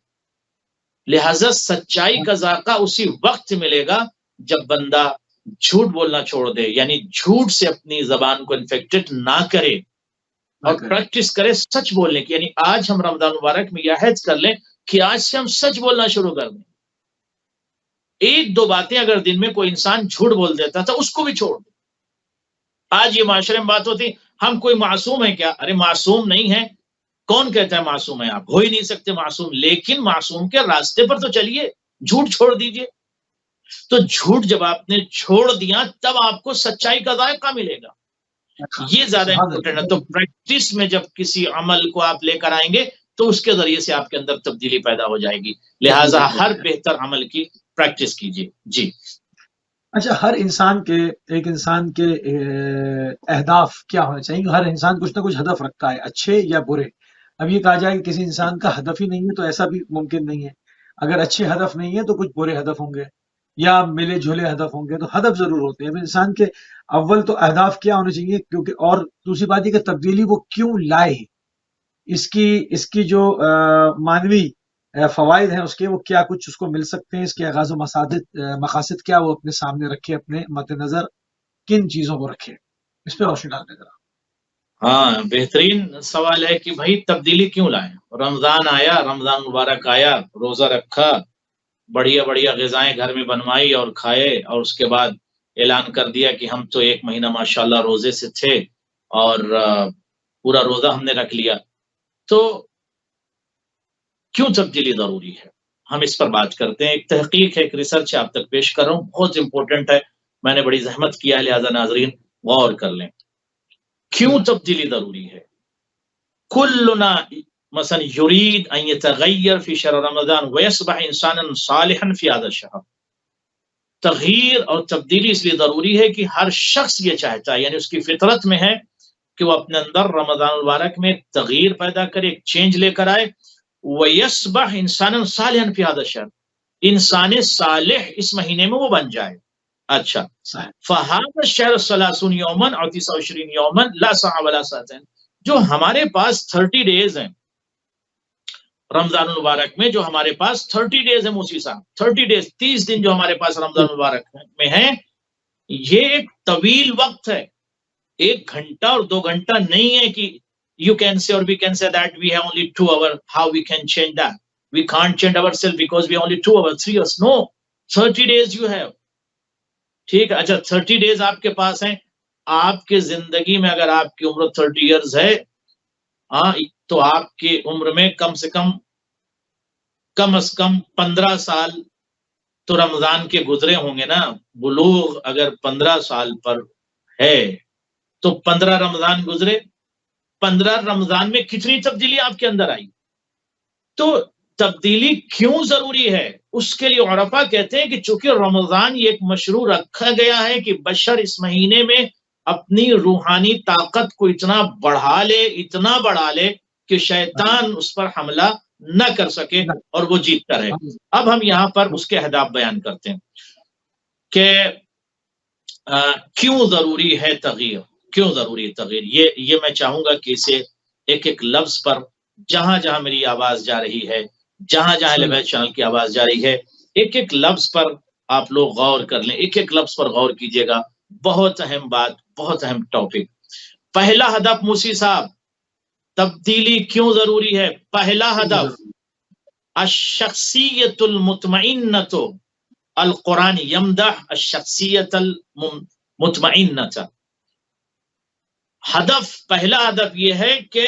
لہذا سچائی کا ذائقہ اسی وقت ملے گا جب بندہ جھوٹ بولنا چھوڑ دے، یعنی جھوٹ سے اپنی زبان کو انفیکٹڈ نہ کرے اور پریکٹس کرے سچ بولنے کی. یعنی آج ہم رمضان مبارک میں یہ عہد کر لیں کہ آج سے ہم سچ بولنا شروع کر دیں. ایک دو باتیں اگر دن میں کوئی انسان جھوٹ بول دیتا تھا اس کو بھی چھوڑ دیں. آج یہ معاشرے میں بات ہوتی ہم کوئی معصوم ہے کیا؟ ارے معصوم نہیں ہے. کون کہتا ہے معصوم ہے؟ آپ ہو ہی نہیں سکتے معصوم، لیکن معصوم کے راستے پر تو چلیے، جھوٹ چھوڑ دیجئے. تو جھوٹ جب آپ نے چھوڑ دیا تب آپ کو سچائی کا ذائقہ ملے گا. یہ زیادہ امپورٹنٹ ہے. تو پریکٹس میں جب کسی عمل کو آپ لے کر آئیں گے تو اس کے ذریعے سے آپ کے اندر تبدیلی پیدا ہو جائے گی. لہٰذا ہر بہتر عمل کی پریکٹس کیجیے. جی اچھا، ہر انسان کے اہداف کیا ہونے چاہیے؟ ہر انسان کچھ نہ کچھ ہدف رکھتا ہے، اچھے یا برے. اب یہ کہا جائے کہ کسی انسان کا ہدف ہی نہیں ہے تو ایسا بھی ممکن نہیں ہے. اگر اچھے ہدف نہیں ہے تو کچھ برے ہدف ہوں گے یا ملے جھولے ہدف ہوں گے. تو ہدف ضرور ہوتے ہیں. اب انسان کے اول تو اہداف کیا ہونے چاہیے، کیونکہ اور دوسری بات یہ کہ تبدیلی وہ کیوں لائے، اس کی جو مانوی فوائد ہیں اس کے، وہ کیا کچھ اس کو مل سکتے ہیں، اس کے اغاز و مقاصد کیا وہ اپنے سامنے رکھے، اپنے مد نظر کن چیزوں کو رکھے، اس پہ روشنی ڈالنے ذرا. ہاں، بہترین سوال ہے کہ بھائی تبدیلی کیوں لائیں. رمضان آیا، رمضان مبارک آیا، روزہ رکھا، بڑھیا بڑھیا غذائیں گھر میں بنوائی اور کھائے، اور اس کے بعد اعلان کر دیا کہ ہم تو ایک مہینہ ماشاءاللہ روزے سے تھے اور پورا روزہ ہم نے رکھ لیا. تو کیوں تبدیلی ضروری ہے، ہم اس پر بات کرتے ہیں. ایک تحقیق ہے، ایک ریسرچ آپ تک پیش کر رہا ہوں، بہت امپورٹنٹ ہے، میں نے بڑی زحمت کیا ہے، لہذا ناظرین غور کر لیں. کیوں تبدیلی ضروری ہے؟ کلنا مثلا یرید ان یتغیر فی شہر رمضان ویصبح انسانا صالحا فی هذا الشہر. تغییر اور تبدیلی اس لیے ضروری ہے کہ ہر شخص یہ چاہتا ہے، یعنی اس کی فطرت میں ہے کہ وہ اپنے اندر رمضان المبارک میں تغییر پیدا کرے، ایک چینج لے کر آئے. وَيَصْبَحْ إِنسَانًا صَالِحًا فِي هَذَا الشَّهْرِ، انسان صالح اس مہینے میں وہ بن جائے. اچھا، فَهَذَا الشَّهْرُ 30 يَوْمًا أو 29 يَوْمًا لَا سَاعَةَ وَلَا سَاعَتَيْنِ. جو ہمارے پاس 30 ڈیز ہیں رمضان المبارک میں، جو ہمارے پاس 30 ڈیز ہیں موسی صاحب، 30 ڈیز 30 دن جو ہمارے پاس رمضان المبارک میں ہیں، یہ ایک طویل وقت ہے. 1 گھنٹہ اور 2 گھنٹہ نہیں ہے کہ you can say or we can say that we have only 2 hours. How we can change that? We can't change ourselves because we have only 2 hours, 3 hours. No, 30 days you have. ٹھیک ہے. اچھا 30 days آپ کے پاس ہیں. آپ کے زندگی میں اگر آپ کی عمر 30 years ہے تو آپ کی عمر میں کم از کم 15 سال تو رمضان کے گزرے ہوں گے نا. بلوغ اگر 15 سال پر ہے تو 15 رمضان گزرے. 15 رمضان میں کتنی تبدیلی آپ کے اندر آئی. تو تبدیلی کیوں ضروری ہے؟ اس کے لیے عرفا کہتے ہیں کہ چونکہ رمضان یہ ایک مشروع رکھا گیا ہے کہ بشر اس مہینے میں اپنی روحانی طاقت کو اتنا بڑھا لے کہ شیطان اس پر حملہ نہ کر سکے اور وہ جیت کر رہے. اب ہم یہاں پر اس کے اہداف بیان کرتے ہیں کہ کیوں ضروری ہے تغییر. کیوں ضروری ہے تغییر؟ یہ میں چاہوں گا کہ اسے ایک ایک لفظ پر، جہاں جہاں میری آواز جا رہی ہے، جہاں جہاں لیبل چینل کی آواز جا رہی ہے، ایک ایک لفظ پر آپ لوگ غور کر لیں، ایک ایک لفظ پر غور کیجئے گا. بہت اہم بات، بہت اہم ٹاپک. پہلا ہدف موسی صاحب، تبدیلی کیوں ضروری ہے؟ پہلا ہدف الشخصیت المطمئنۃ. القرآن یمدح الشخصیت المطمئنۃ. پہلا ہدف یہ ہے کہ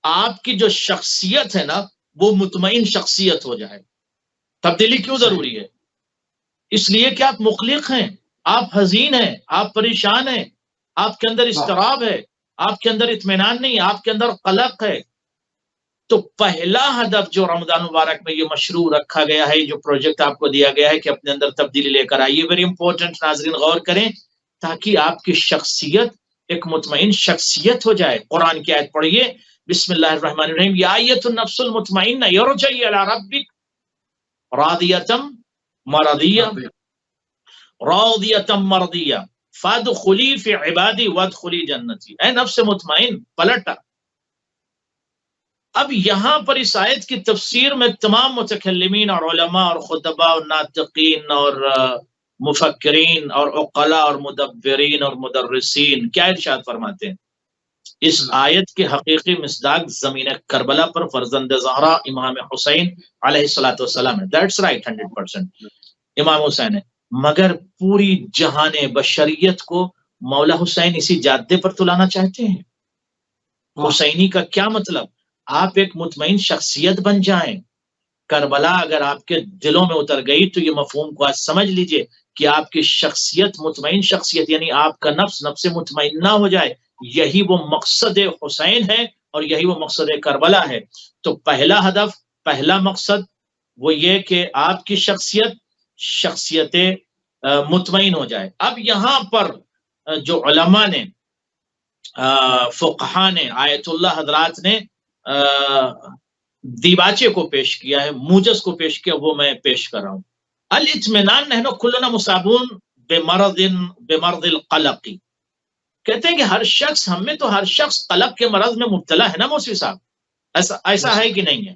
آپ کی جو شخصیت ہے نا وہ مطمئن شخصیت ہو جائے. تبدیلی کیوں ضروری ہے؟ اس لیے کہ آپ مقلق ہیں، آپ حزین ہیں، آپ پریشان ہیں، آپ کے اندر اضطراب ہے، آپ کے اندر اطمینان نہیں، آپ کے اندر قلق ہے. تو پہلا ہدف جو رمضان مبارک میں یہ مشروع رکھا گیا ہے، جو پروجیکٹ آپ کو دیا گیا ہے کہ اپنے اندر تبدیلی لے کر آئیے، ویری امپورٹنٹ. ناظرین غور کریں تاکہ آپ کی شخصیت ایک مطمئن شخصیت ہو جائے. قرآن کی آیت پڑھیے, بسم اللہ الرحمن الرحیم, یا ایۃ النفس المطمئنہ ارجعی الی ربک راضیۃ مرضیہ راضیۃ مرضیہ فادخلی فی عبادی وادخلی جنتی. اے نفس مطمئن, پلٹا. اب یہاں پر اس آیت کی تفسیر میں تمام متکلمین اور علماء اور خطباء اور ناطقین اور مفکرین اور عقلاء اور مدبرین اور مدرسین کیا ارشاد فرماتے ہیں؟ اس آیت کے حقیقی مصداق زمین کربلا پر فرزند زہرا امام حسین علیہ الصلوۃ والسلام ہے. دیٹس رائٹ, 100% امام حسین ہے. مگر پوری جہان بشریت کو مولا حسین اسی جادے پر تلانا چاہتے ہیں. حسینی کا کیا مطلب؟ آپ ایک مطمئن شخصیت بن جائیں. کربلا اگر آپ کے دلوں میں اتر گئی تو یہ مفہوم کو آج سمجھ لیجئے کہ آپ کی شخصیت مطمئن شخصیت, یعنی آپ کا نفس مطمئنہ ہو جائے. یہی وہ مقصد حسین ہے اور یہی وہ مقصد کربلا ہے. تو پہلا ہدف, پہلا مقصد وہ یہ کہ آپ کی شخصیت مطمئن ہو جائے. اب یہاں پر جو علماء نے, فقہا نے, آیت اللہ حضرات نے دیباچے کو پیش کیا ہے, موجز کو پیش کیا, وہ میں پیش کر رہا ہوں. الاطمینان نحن کلنا مصابون بمرض القلق. کہتے ہیں کہ ہر شخص, ہم میں تو ہر شخص قلق کے مرض میں مبتلا ہے نا موسوی صاحب, ایسا ہے کہ نہیں ہے؟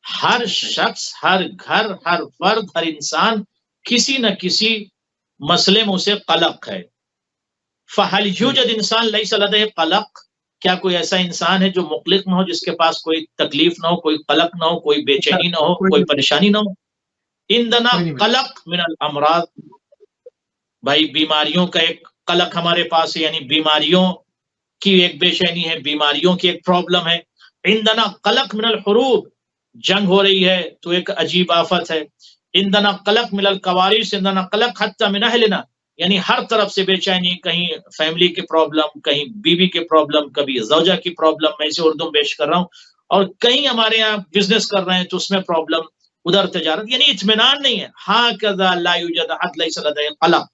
ہر شخص, ہر گھر, ہر فرد, ہر انسان کسی نہ کسی مسئلے میں اسے قلق ہے. فہل یوجد انسان لیس لدیہ قلق, کیا کوئی ایسا انسان ہے جو مقلق نہ ہو, جس کے پاس کوئی تکلیف نہ ہو, کوئی قلق نہ ہو, کوئی بے چینی نہ ہو, کوئی پریشانی نہ ہو؟ عندنا قلق من الامراض, بھائی بیماریوں کا ایک قلق ہمارے پاس ہے, یعنی بیماریوں کی ایک بے چینی ہے, بیماریوں کی ایک پرابلم ہے. عندنا قلق من الحروب, جنگ ہو رہی ہے تو ایک عجیب آفت ہے. عندنا قلق من القوارث, عندنا قلق حتی من اہلنا, یعنی ہر طرف سے بے چینی, کہیں فیملی کی پرابلم, کہیں بیوی کی پرابلم, کبھی زوجہ کی پرابلم, میں اسے اردو میں پیش کر رہا ہوں, اور کہیں ہمارے یہاں بزنس کر رہے ہیں تو اس میں پرابلم, ادھر تجارت, یعنی اطمینان نہیں ہے. ہاں کذا لا یوجد احد لیس لدیہ قلق,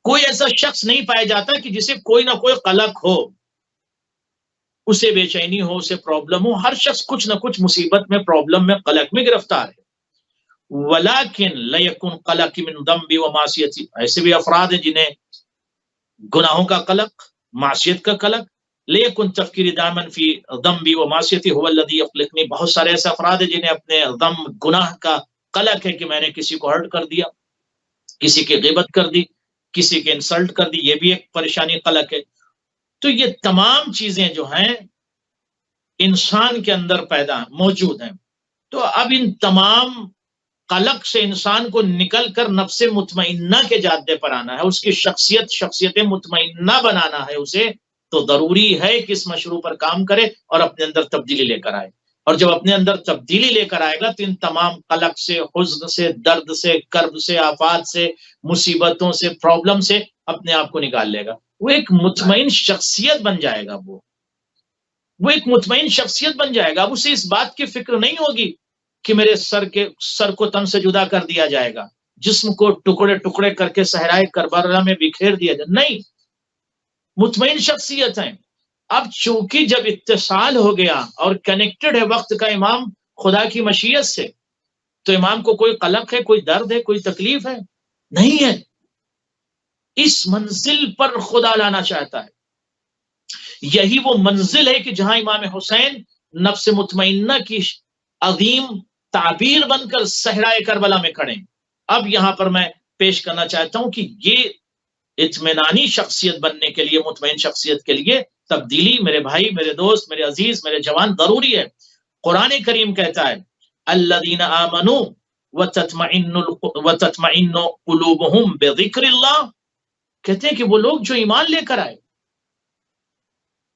کوئی ایسا شخص نہیں پایا جاتا کہ جسے کوئی نہ کوئی قلق ہو, اسے بے چینی ہو, اسے پرابلم ہو. ہر شخص کچھ نہ کچھ مصیبت میں, پرابلم میں, قلق میں گرفتار ہے. ولیکن لیکن قلق من ذنب و معصیت, ایسے بھی افراد ہیں جنہیں گناہوں کا قلق, معصیت کا قلق. لیکن تفکیر دامن فی ذنب و معصیت هو الذی یقلقنی, بہت سارے ایسے افراد ہیں جنہیں اپنے ذنب, گناہ کا قلق ہے کہ میں نے کسی کو ہرٹ کر دیا, کسی کی غیبت کر دی, کسی کے انسلٹ کر دی, یہ بھی ایک پریشانی, قلق ہے. تو یہ تمام چیزیں جو ہیں انسان کے اندر پیدا موجود ہیں. تو اب ان تمام قلق سے انسان کو نکل کر نفس مطمئنہ کے جادے پر آنا ہے, اس کی شخصیت مطمئنہ بنانا ہے اسے, تو ضروری ہے کہ اس مشروع پر کام کرے اور اپنے اندر تبدیلی لے کر آئے. اور جب اپنے اندر تبدیلی لے کر آئے گا تو ان تمام قلق سے, حزن سے, درد سے, کرب سے, آفات سے, مصیبتوں سے, پرابلم سے اپنے آپ کو نکال لے گا. وہ ایک مطمئن شخصیت بن جائے گا. وہ ایک مطمئن شخصیت بن جائے گا. اب اسے اس بات کی فکر نہیں ہوگی کہ میرے سر کو تن سے جدا کر دیا جائے گا, جسم کو ٹکڑے ٹکڑے کر کے صحرائے کربلا میں بکھیر دیا جائے. نہیں, مطمئن شخصیت ہیں. اب چونکہ جب اتصال ہو گیا اور کنیکٹڈ ہے وقت کا امام خدا کی مشیت سے, تو امام کو کوئی قلق ہے, کوئی درد ہے, کوئی تکلیف ہے نہیں ہے. اس منزل پر خدا لانا چاہتا ہے. یہی وہ منزل ہے کہ جہاں امام حسین نفس مطمئنہ کی عظیم تعبیر بن کر صحرائے کربلا میں کھڑے. اب یہاں پر میں پیش کرنا چاہتا ہوں کہ یہ اطمینانی شخصیت بننے کے لیے, مطمئن شخصیت کے لیے تبدیلی, میرے بھائی, میرے دوست, میرے عزیز, میرے جوان, ضروری ہے. قرآن کریم کہتا ہے الذین آمنوا وتطمئن قلوبہم بذکر اللہ, کہتے ہیں کہ وہ لوگ جو ایمان لے کر آئے,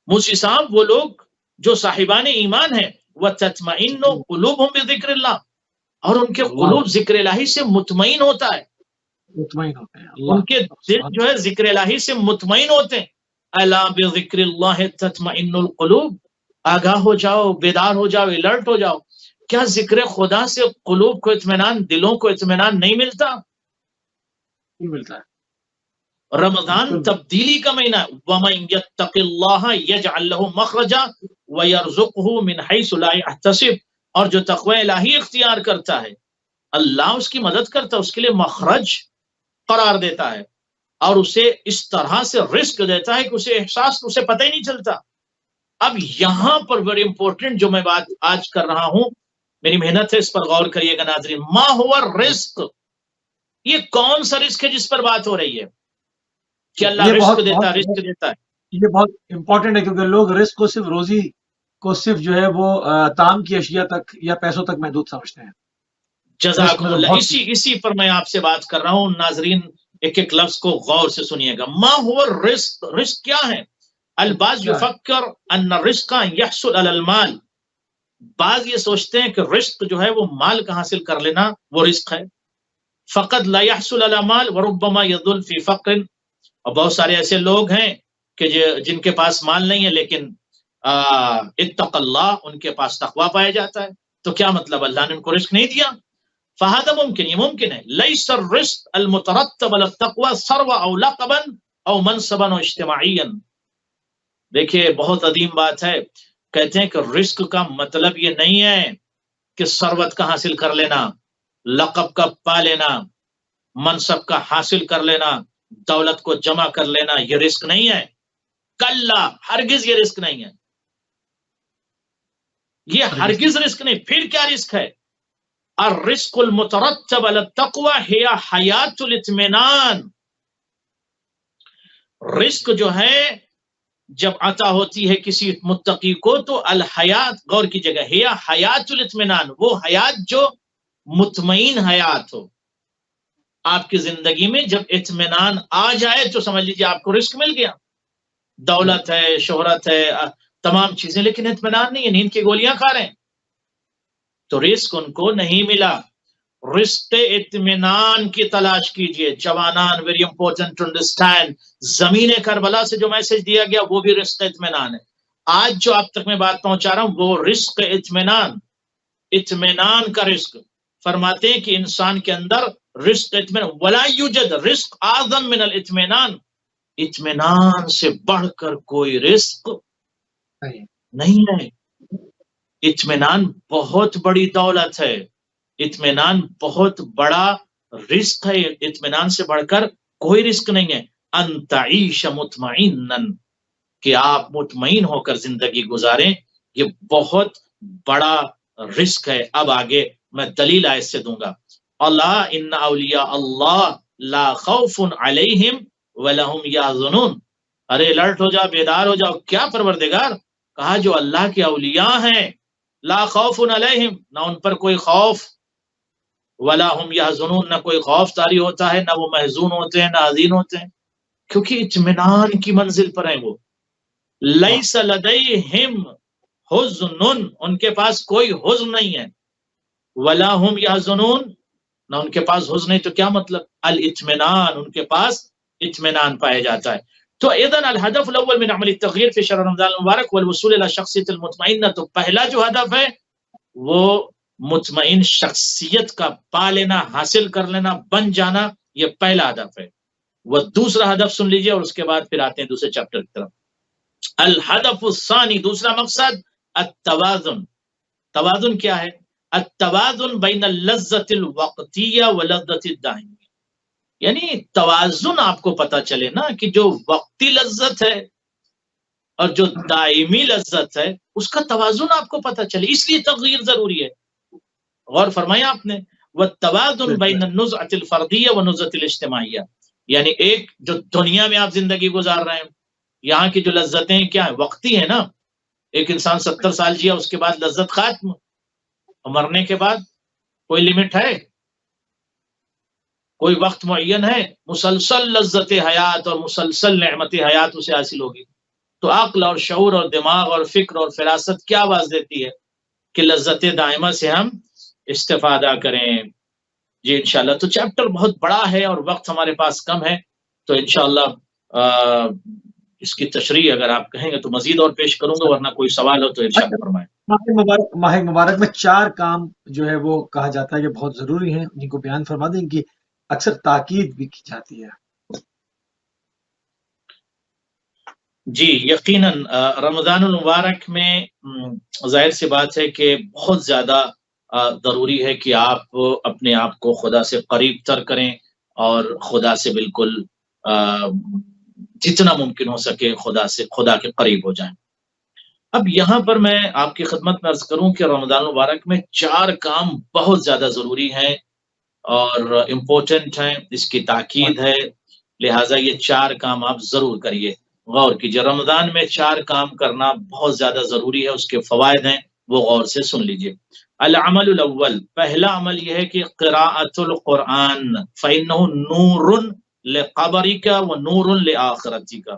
موسی صاحب, وہ لوگ جو صاحبان ایمان ہیں, وتطمئن قلوبہم بذکر اللہ, اور ان کے قلوب ذکر الہی سے مطمئن ہوتا ہے, مطمئن ہوتے ہیں, ان کے دل جو ہے ذکر الہی سے مطمئن ہوتے ہیں. الا بذکر اللہ تطمئن القلوب, آگاہ ہو جاؤ, بیدار ہو جاؤ, الرٹ ہو جاؤ. کیا ذکر خدا سے قلوب کو اطمینان, دلوں کو اطمینان نہیں ملتا؟ ملتا ہے. رمضان بالکل تبدیلی کا مہینہ ہے. وَمَن يَتَّقِ اللَّهَ يَجْعَل لَّهُ مَخْرَجًا وَيَرْزُقْهُ مِنْ حَيْثُ لَا يَحْتَسِبُ. اور جو تقوی الہی اختیار کرتا ہے اللہ اس کی مدد کرتا ہے، اس کے لیے مخرج قرار دیتا ہے اور اسے اس طرح سے رزق دیتا ہے کہ اسے احساس اسے پتہ ہی نہیں چلتا. اب یہاں پر بڑی امپورٹنٹ جو میں بات آج کر رہا ہوں، میری محنت ہے، اس پر غور کریے گا ناظرین. ما ہوا رزق، یہ کون سا رزق ہے جس پر بات ہو رہی ہے کہ اللہ یہ رزق بہت دیتا ہے، بہت رزق دیتا ہے. یہ بہت امپورٹنٹ ہے، کیونکہ لوگ رزق کو صرف روزی کو صرف جو ہے وہ طعام کی اشیاء تک یا پیسوں تک محدود سمجھتے ہیں. رزق جزاکم میں تو اللہ. بہت اسی پر میں آپ سے بات کر رہا ہوں. ناظرین ایک ایک لفظ کو غور سے سنیے گا. ما ہوا رزق، رزق کیا ہے؟ البعض کیا ہے؟ یفکر ان الرزق یحصل علی المال. بعض یہ سوچتے ہیں کہ رزق جو ہے وہ مال کا حاصل کر لینا وہ رزق ہے. فقط لا يحصل على مال وربما يضل في فقر. اور بہت سارے ایسے لوگ ہیں کہ جن کے پاس مال نہیں ہے لیکن اتق اللہ، ان کے پاس تقوی پایا جاتا ہے. تو کیا مطلب اللہ نے ان کو رزق نہیں دیا؟ فہذا ممکن، یہ ممکن ہے. لیس الرزق المترتب على التقوى ثروة او لقبا او منصبا او اجتماعیا. دیکھیے بہت عظیم بات ہے. کہتے ہیں کہ رزق کا مطلب یہ نہیں ہے کہ ثروت کا حاصل کر لینا، لقب کا پا لینا، منصب کا حاصل کر لینا، دولت کو جمع کر لینا. یہ رزق نہیں ہے. کلا، ہرگز یہ رزق نہیں ہے. یہ ہرگز رزق نہیں. پھر کیا رزق ہے؟ الرزق المترتب على التقوى هي حیات الاطمینان. رزق جو ہے جب عطا ہوتی ہے کسی متقی کو تو الحیات، غور کی جگہ، ہے حیات الاطمینان، وہ حیات جو مطمئن حیات ہو. آپ کی زندگی میں جب اطمینان آ جائے تو سمجھ لیجیے آپ کو رزق مل گیا. دولت ہے، شہرت ہے، تمام چیزیں، لیکن اطمینان نہیں ہے، نیند کی گولیاں کھا رہے ہیں تو رزق ان کو نہیں ملا. رزق اطمینان کی تلاش کیجئے جوانان. Very important to understand. زمین کربلا سے جو میسج دیا گیا وہ بھی رزق اطمینان ہے. آج جو آپ تک میں بات پہنچا رہا ہوں وہ رزق اطمینان، اطمینان کا رزق. فرماتے ہیں کہ انسان کے اندر رزق اطمینان، ولا یوجد رزق اعظم من الاطمینان. اطمینان سے بڑھ کر کوئی رزق نہیں ہے. اطمینان بہت بڑی دولت ہے، اطمینان بہت بڑا رزق ہے. اطمینان سے بڑھ کر کوئی رزق نہیں ہے. ان تعیش مطمئنا، کہ آپ مطمئن ہو کر زندگی گزاریں، یہ بہت بڑا رزق ہے. اب آگے میں دلیل آیت سے دوں گا. اللہ ان اولیاء اللہ لا خوف علیہم ولہم یحزنون. ارے الرٹ ہو جاؤ، بیدار ہو جاؤ. کیا پروردگار؟ کہا جو اللہ کے اولیاء ہیں، لا خوف علیہم، نہ ان پر کوئی خوف، ولا ہم یحزنون، نہ کوئی خوف طاری ہوتا ہے، نہ وہ محزون ہوتے ہیں، نہ حزین ہوتے ہیں، کیونکہ اطمینان کی منزل پر ہیں وہ. لیس لدیہم حزن، ان کے پاس کوئی حزن نہیں ہے. ولا ہم یحزنون، نہ ان کے پاس حزن نہیں. تو کیا مطلب؟ الاطمینان، ان کے پاس اطمینان پایا جاتا ہے. تو اذن الهدف الاول من عمل التغییر فی شهر رمضان المبارک والوصول الى شخصیت المطمئنہ. تو پہلا جو ہدف ہے وہ مطمئن شخصیت کا پا لینا، حاصل کر لینا، بن جانا، یہ پہلا ہدف ہے. وہ دوسرا ہدف سن لیجئے اور اس کے بعد پھر آتے ہیں دوسرے چیپٹر کی طرف. الہدف الثانی، دوسرا مقصد، التوازن. توازن کیا ہے؟ التوازن بین اللذت الوقتیہ ولذت الدائمی. یعنی توازن آپ کو پتا چلے نا کہ جو وقتی لذت ہے اور جو دائمی لذت ہے اس کا توازن آپ کو پتا چلے. اس لیے تغییر ضروری ہے. غور فرمایا آپ نے. والتوازن بین النزعۃ الفردیہ ونزعۃ الاجتماعیہ. یعنی ایک جو دنیا میں آپ زندگی گزار رہے ہیں، یہاں کی جو لذتیں کیا ہیں؟ وقتی ہیں نا. ایک انسان 70 سال جیا، اس کے بعد لذت ختم. مرنے کے بعد کوئی لمٹ ہے؟ کوئی وقت معین ہے؟ مسلسل لذت حیات اور مسلسل نعمت حیات اسے حاصل ہوگی. تو عقل اور شعور اور دماغ اور فکر اور فراست کیا آواز دیتی ہے کہ لذت دائمہ سے ہم استفادہ کریں. جی انشاءاللہ. تو چیپٹر بہت بڑا ہے اور وقت ہمارے پاس کم ہے، تو انشاءاللہ اس کی تشریح اگر آپ کہیں گے تو مزید اور پیش کروں گا، ورنہ کوئی سوال ہو تو ارشاد فرمائیں. ماہ مبارک میں 4 کام جو ہے وہ کہا جاتا ہے کہ بہت ضروری ہیں، جن کو بیان فرما دیں، کہ اکثر تاکید بھی کی جاتی ہے. جی یقیناً رمضان المبارک میں ظاہر سی بات ہے کہ بہت زیادہ ضروری ہے کہ آپ اپنے آپ کو خدا سے قریب تر کریں اور خدا سے بالکل آ، جتنا ممکن ہو سکے خدا کے قریب ہو جائیں۔ اب یہاں پر میں آپ کی خدمت میں عرض کروں کہ رمضان المبارک میں 4 کام بہت زیادہ ضروری ہیں اور امپورٹنٹ ہیں، اس کی تاکید ہے، لہٰذا یہ 4 کام آپ ضرور کریے، غور کیجیے۔ رمضان میں 4 کام کرنا بہت زیادہ ضروری ہے، اس کے فوائد ہیں، وہ غور سے سن لیجیے۔ العمل الاول، پہلا عمل یہ ہے کہ قراءۃ القرآن فإنه نور لقبرک و نور لآخرتک۔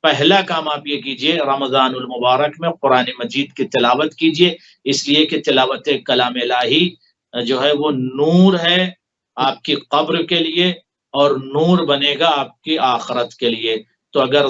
پہلا کام آپ یہ کیجئے، رمضان المبارک میں قرآن مجید کی تلاوت کیجئے، اس لیے کہ تلاوت کلام الہی جو ہے وہ نور ہے آپ کی قبر کے لیے اور نور بنے گا آپ کی آخرت کے لیے۔ تو اگر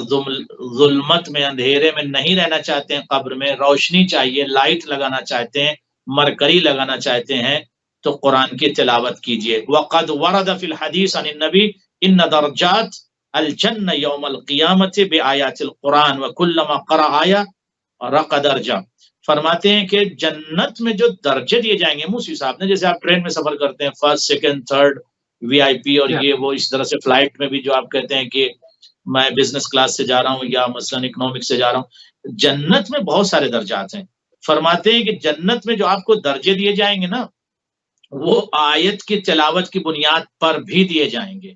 ظلمت میں اندھیرے میں نہیں رہنا چاہتے ہیں، قبر میں روشنی چاہیے، لائٹ لگانا چاہتے ہیں، مرکری لگانا چاہتے ہیں، تو قرآن کی تلاوت کیجئے۔ وقد ورد فی الحدیث عن النبی ان درجات الجنہ یوم القیامت بآیات القرآن وکلما قرأ آیا رق درجہ۔ فرماتے ہیں کہ جنت میں جو درجے دیے جائیں گے، موسی صاحب نے جیسے آپ ٹرین میں سفر کرتے ہیں، فرسٹ سیکنڈ تھرڈ وی آئی پی اور یہ وہ، اس طرح سے فلائٹ میں بھی جو آپ کہتے ہیں کہ میں بزنس کلاس سے جا رہا ہوں یا مثلاً اکنامک سے جا رہا ہوں، جنت میں بہت سارے درجات ہیں۔ فرماتے ہیں کہ جنت میں جو آپ کو درجے دیے جائیں گے نا، وہ آیت کی تلاوت کی بنیاد پر بھی دیے جائیں گے،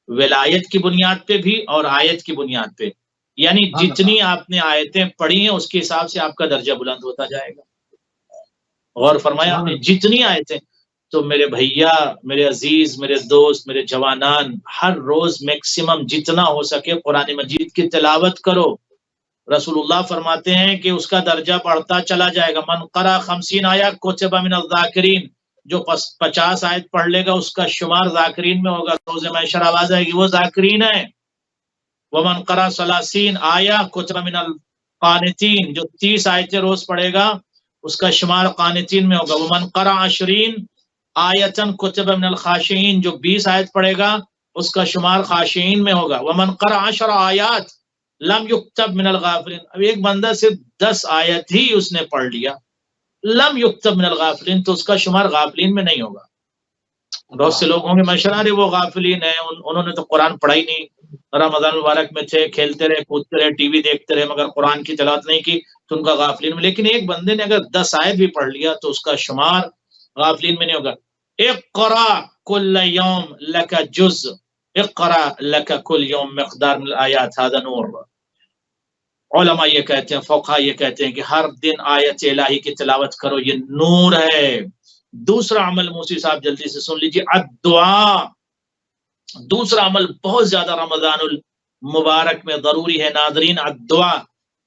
ولایت کی بنیاد پہ بھی اور آیت کی بنیاد پہ، یعنی جتنی آپ نے آیتیں پڑھی ہیں اس کے حساب سے آپ کا درجہ بلند ہوتا جائے گا۔ غور فرمایا آپ نے، جتنی آیتیں۔ تو میرے بھیا، میرے عزیز، میرے دوست، میرے جوانان، ہر روز میکسیمم جتنا ہو سکے قرآن مجید کی تلاوت کرو۔ رسول اللہ فرماتے ہیں کہ اس کا درجہ بڑھتا چلا جائے گا۔ من قرأ 50 آیا کتب من الذاکرین، جو 50 آیت پڑھ لے گا اس کا شمار ذاکرین میں ہوگا، روز محشر آواز آئے گی وہ ذاکرین ہے۔ ومن قرأ 30 آیا کتب من القانتین، جو 30 آیتیں روز پڑھے گا اس کا شمار قانتین میں ہوگا۔ ومن قرأ 20 آیتن کتب من الخاشعین، جو 20 آیت پڑھے گا اس کا شمار خاشعین میں ہوگا۔ ومن قرأ 10 آیات لم یکتب من الغافلین، اب ایک بندہ صرف 10 آیت ہی اس نے پڑھ لیا، لم یکتب من الغافلین، تو اس کا شمار غافلین میں نہیں ہوگا۔ بہت سے لوگ ہوں گے ماشاءاللہ رہے وہ غافلین ہیں، انہوں نے تو قرآن پڑھا ہی نہیں، رمضان مبارک میں تھے، کھیلتے رہے، کودتے رہے، ٹی وی دیکھتے رہے، مگر قرآن کی تلاوت نہیں کی تو ان کا غافلین میں۔ لیکن ایک بندے نے اگر 10 آیت بھی پڑھ لیا تو اس کا شمار غافلین میں نہیں ہوگا۔ اقرا کل یوم لک جز، اقرا لک کل یوم مقدار من الآیات هذا نور۔ علماء یہ کہتے ہیں، فقہا یہ کہتے ہیں کہ ہر دن آیت الہی کی تلاوت کرو، یہ نور ہے۔ دوسرا عمل موسی صاحب جلدی سے سن لیجیے، الدعاء۔ دوسرا عمل بہت زیادہ رمضان المبارک میں ضروری ہے ناظرین، الدعاء۔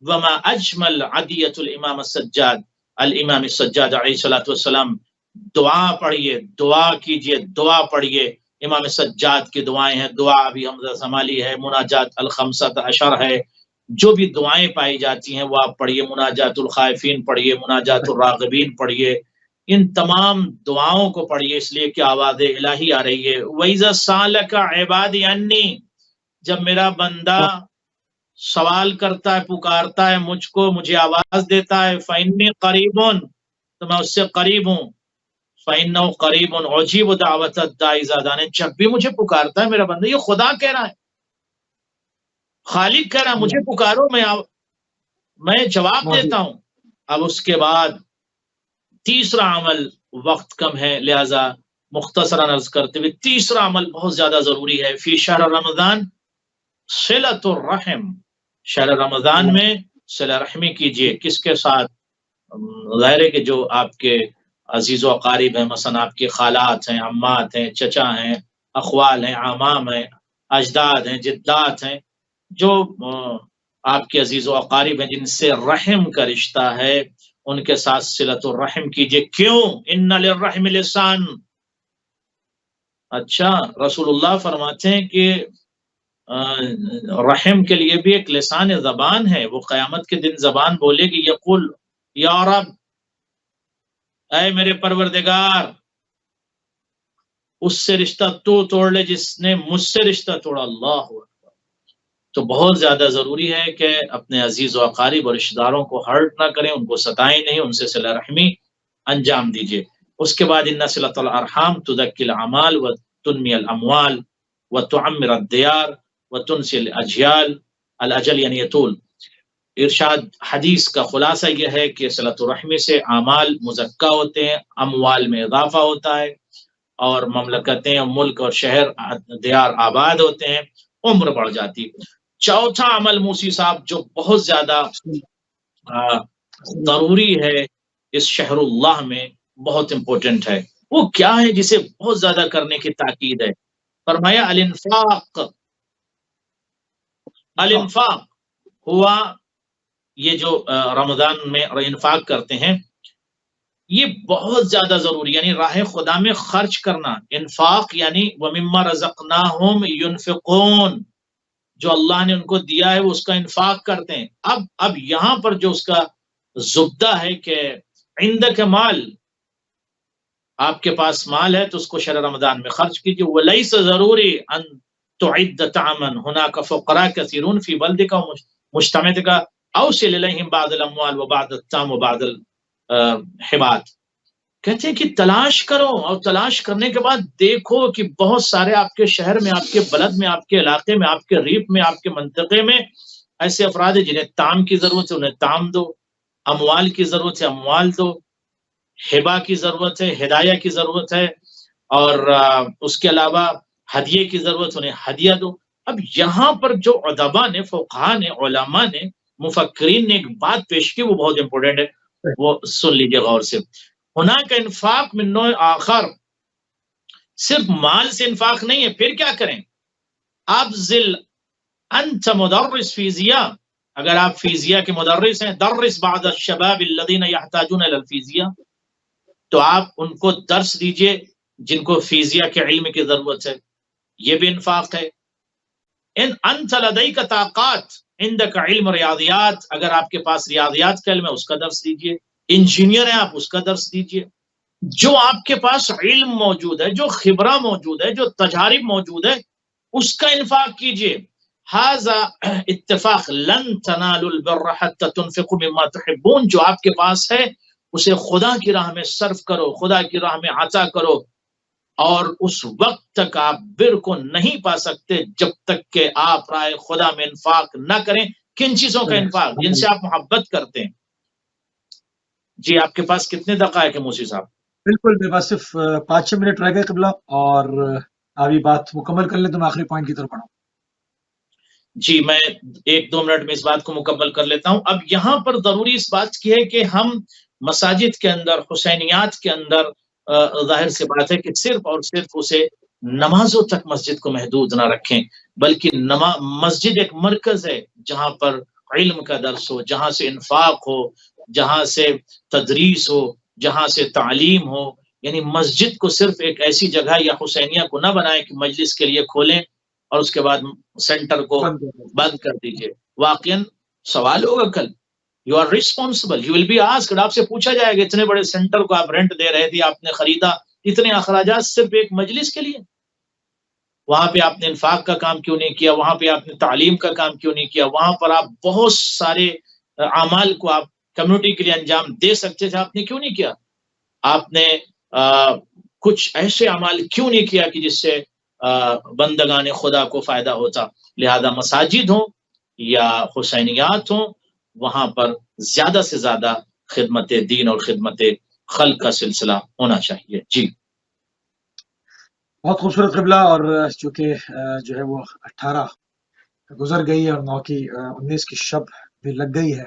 وما اجمل عدیۃ الامام السجاد، الامام السجاد علیہ الصلوۃ والسلام، دعا پڑھیے، دعا کیجیے، دعا پڑھیے۔ امام سجاد کی دعائیں ہیں، دعا ابی حمزہ سمالی ہے، مناجات الخمسۃ عشر ہے، جو بھی دعائیں پائی جاتی ہیں وہ آپ پڑھیے، مناجات الخائفین پڑھیے، مناجات الراغبین پڑھیے، ان تمام دعاؤں کو پڑھیے، اس لیے کہ آواز الہی آ رہی ہے۔ وَإِذَا سَأَلَكَ عِبَادِي عَنِّي، جب میرا بندہ سوال کرتا ہے، پکارتا ہے مجھ کو، مجھے آواز دیتا ہے، فَإِنِّي قَرِيبٌ، تو میں اس سے قریب ہوں، فَإِنَّهُ قَرِيبٌ أُجِيبُ دَعْوَةَ الدَّاعِ إِذَا دَعَانِ، جب بھی مجھے پکارتا ہے میرا بندہ، یہ خدا کہہ رہا ہے، خالق کہہ رہا ہے مجھے پکارو، میں جواب دیتا ہوں۔ اب اس کے بعد تیسرا عمل، وقت کم ہے لہذا مختصراً عرض کرتے ہوئے، تیسرا عمل بہت زیادہ ضروری ہے فی شہر رمضان، صلۃ الرحم۔ شہر رمضان میں صلہ رحمی کیجیے، کس کے ساتھ؟ ظاہر ہے کہ جو آپ کے عزیز و اقارب ہیں، مثلا آپ کی خالات ہیں، عمات ہیں، چچا ہیں، اخوال ہیں، عمام ہیں، اجداد ہیں، جدات ہیں، جو آپ کے عزیز و اقارب ہیں جن سے رحم کا رشتہ ہے، ان کے ساتھ صلۃ الرحم کیجیے۔ کیوں؟ ان للرحم لسان۔ اچھا، رسول اللہ فرماتے ہیں کہ رحم کے لیے بھی ایک لسان زبان ہے، وہ قیامت کے دن زبان بولے گی، یقول یا رب، اے میرے پروردگار، اس سے رشتہ تو توڑ لے جس نے مجھ سے رشتہ توڑا۔ اللہ اکبر، تو بہت زیادہ ضروری ہے کہ اپنے عزیز و اقارب اور رشتہ داروں کو ہرٹ نہ کریں، ان کو ستائیں نہیں، ان سے صلہ رحمی انجام دیجیے۔ اس کے بعد ان صلۃ الارحام تزکی الاعمال وتنمی الاموال وتعمر الدیار وتنسی الاجیال، الاجل یعنی طول۔ ارشاد حدیث کا خلاصہ یہ ہے کہ صلۃ الرحمی سے اعمال مزکہ ہوتے ہیں، اموال میں اضافہ ہوتا ہے، اور مملکتیں، ملک اور شہر دیار آباد ہوتے ہیں، عمر بڑھ جاتی۔ چوتھا عمل موسی صاحب جو بہت زیادہ ضروری ہے اس شہر اللہ میں، بہت امپورٹنٹ ہے، وہ کیا ہے جسے بہت زیادہ کرنے کی تاکید ہے؟ فرمایا الانفاق۔ الانفاق ہوا یہ جو رمضان میں انفاق کرتے ہیں، یہ بہت زیادہ ضروری، یعنی راہ خدا میں خرچ کرنا۔ انفاق یعنی وَمِمَّا رَزَقْنَاهُمْ يُنْفِقُونَ، جو اللہ نے ان کو دیا ہے وہ اس کا انفاق کرتے ہیں۔ اب یہاں پر جو اس کا زبدہ ہے کہ عندک مال، آپ کے پاس مال ہے تو اس کو شہر رمضان میں خرچ کیجیے۔ وَلَيْسَ ضروری ان تعد طعما هناك فقراء كثيرون في بلدك ومجتمعك اوصل اليهم بعض الاموال وبعض الطعام وبعض الحبات۔ کہتے ہیں کہ تلاش کرو، اور تلاش کرنے کے بعد دیکھو کہ بہت سارے آپ کے شہر میں، آپ کے بلد میں، آپ کے علاقے میں، آپ کے ریپ میں، آپ کے منطقے میں ایسے افراد ہیں جنہیں طعام کی ضرورت ہے، انہیں طعام دو۔ اموال کی ضرورت ہے، اموال دو۔ ہبا کی ضرورت ہے، ہدایہ کی ضرورت ہے، اور اس کے علاوہ ہدیے کی ضرورت، انہیں ہدیہ دو۔ اب یہاں پر جو ادبا نے، فقہا نے، علماء نے، مفکرین نے ایک بات پیش کی، وہ بہت امپورٹنٹ ہے، وہ سن لیجیے غور سے۔ ہناک انفاق من نوع آخر، صرف مال سے انفاق نہیں ہے، پھر کیا کریں؟ ابذل انت مدرس فیزیاء، اگر آپ فیزیاء کے مدرس ہیں، درس بعض الشباب الذین یحتاجون الی الفیزیاء، تو آپ ان کو درس دیجئے جن کو فیزیاء کے علم کی ضرورت ہے، یہ بھی انفاق ہے۔ ان انت لدیک طاقات عندک علم ریاضیات، اگر آپ کے پاس ریاضیات کا علم ہے اس کا درس دیجئے۔ انجینئر ہیں آپ، اس کا درس دیجئے۔ جو آپ کے پاس علم موجود ہے، جو خبرہ موجود ہے، جو تجارب موجود ہے، اس کا انفاق کیجئے۔ ھذا اتفاق لن تنالوا البر حتى تنفقوا مما تحبون، جو آپ کے پاس ہے اسے خدا کی راہ میں صرف کرو، خدا کی راہ میں عطا کرو، اور اس وقت تک آپ بر کو نہیں پا سکتے جب تک کہ آپ راہ خدا میں انفاق نہ کریں۔ کن چیزوں کا انفاق؟ جن سے آپ محبت کرتے ہیں۔ جی آپ کے پاس کتنے دقائق ہیں موسی صاحب؟ بالکل، میرے پاس صرف 5-6 منٹ رہ گئے قبلہ، اور آپ یہ بات مکمل کر لیں تو میں آخری پوائنٹ کی طرف بڑھوں۔ جی میں 1-2 منٹ میں اس بات کو مکمل کر لیتا ہوں۔ اب یہاں پر ضروری اس بات کی ہے کہ ہم مساجد کے اندر، حسینیات کے اندر، ظاہر سی بات ہے کہ صرف اور صرف اسے نمازوں تک مسجد کو محدود نہ رکھیں، بلکہ مسجد ایک مرکز ہے جہاں پر علم کا درس ہو، جہاں سے انفاق ہو، جہاں سے تدریس ہو، جہاں سے تعلیم ہو۔ یعنی مسجد کو صرف ایک ایسی جگہ یا حسینیہ کو نہ بنائیں کہ مجلس کے لیے کھولیں اور اس کے بعد سینٹر کو بند کر دیجئے۔ واقعاً سوال ہوگا کل، you are responsible, you will be asked, آپ سے پوچھا جائے گا اتنے بڑے سینٹر کو آپ رینٹ دے رہے تھے، آپ نے خریدا، اتنے اخراجات صرف ایک مجلس کے لیے، وہاں پہ آپ نے انفاق کا کام کیوں نہیں کیا؟ وہاں پہ آپ نے تعلیم کا کام کیوں نہیں کیا؟ وہاں پر آپ بہت سارے اعمال کو آپ کمیونٹی کے لیے انجام دے سکتے تھے، آپ نے کیوں نہیں کیا؟ آپ نے کچھ ایسے اعمال کیوں نہیں کیا کہ جس سے بندگان خدا کو فائدہ ہوتا؟ لہذا مساجد ہوں یا حسینیات ہوں، وہاں پر زیادہ سے زیادہ خدمت دین اور خدمت خلق کا سلسلہ ہونا چاہیے۔ جی بہت خوبصورت قبلہ، اور چونکہ جو ہے وہ 18 گزر گئی ہے اور 9 کی 19 کی شب بھی لگ گئی ہے،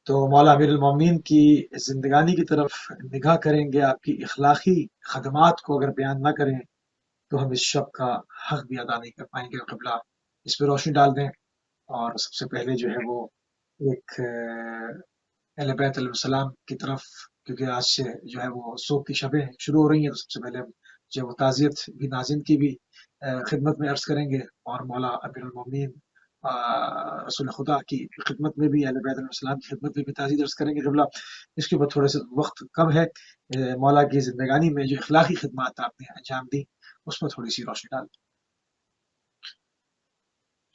تو مولا امیر المومنین کی زندگانی کی طرف نگاہ کریں گے۔ آپ کی اخلاقی خدمات کو اگر بیان نہ کریں تو ہم اس شب کا حق بھی ادا نہیں کر پائیں گے۔ قبلہ اس پہ روشنی ڈال دیں، اور سب سے پہلے جو ہے وہ ایک اہل بیت علیہ السلام کی طرف، کیونکہ آج سے جو ہے وہ صوب کی شبیں شروع ہو رہی ہیں، تو سب سے پہلے ہم جو ہے وہ تعزیت بھی ناظرین کی بھی خدمت میں عرض کریں گے، اور مولا امیر المومنین رسول خدا کی خدمت میں بھی، اہل بیت علیہ السلام کی خدمت میں بھی تعزیت عرض کریں گے قبلہ۔ اس کے بعد تھوڑے سے وقت کم ہے، مولا کی زندگانی میں جو اخلاقی خدمات آپ نے انجام دی اس پر تھوڑی سی روشنی ڈال۔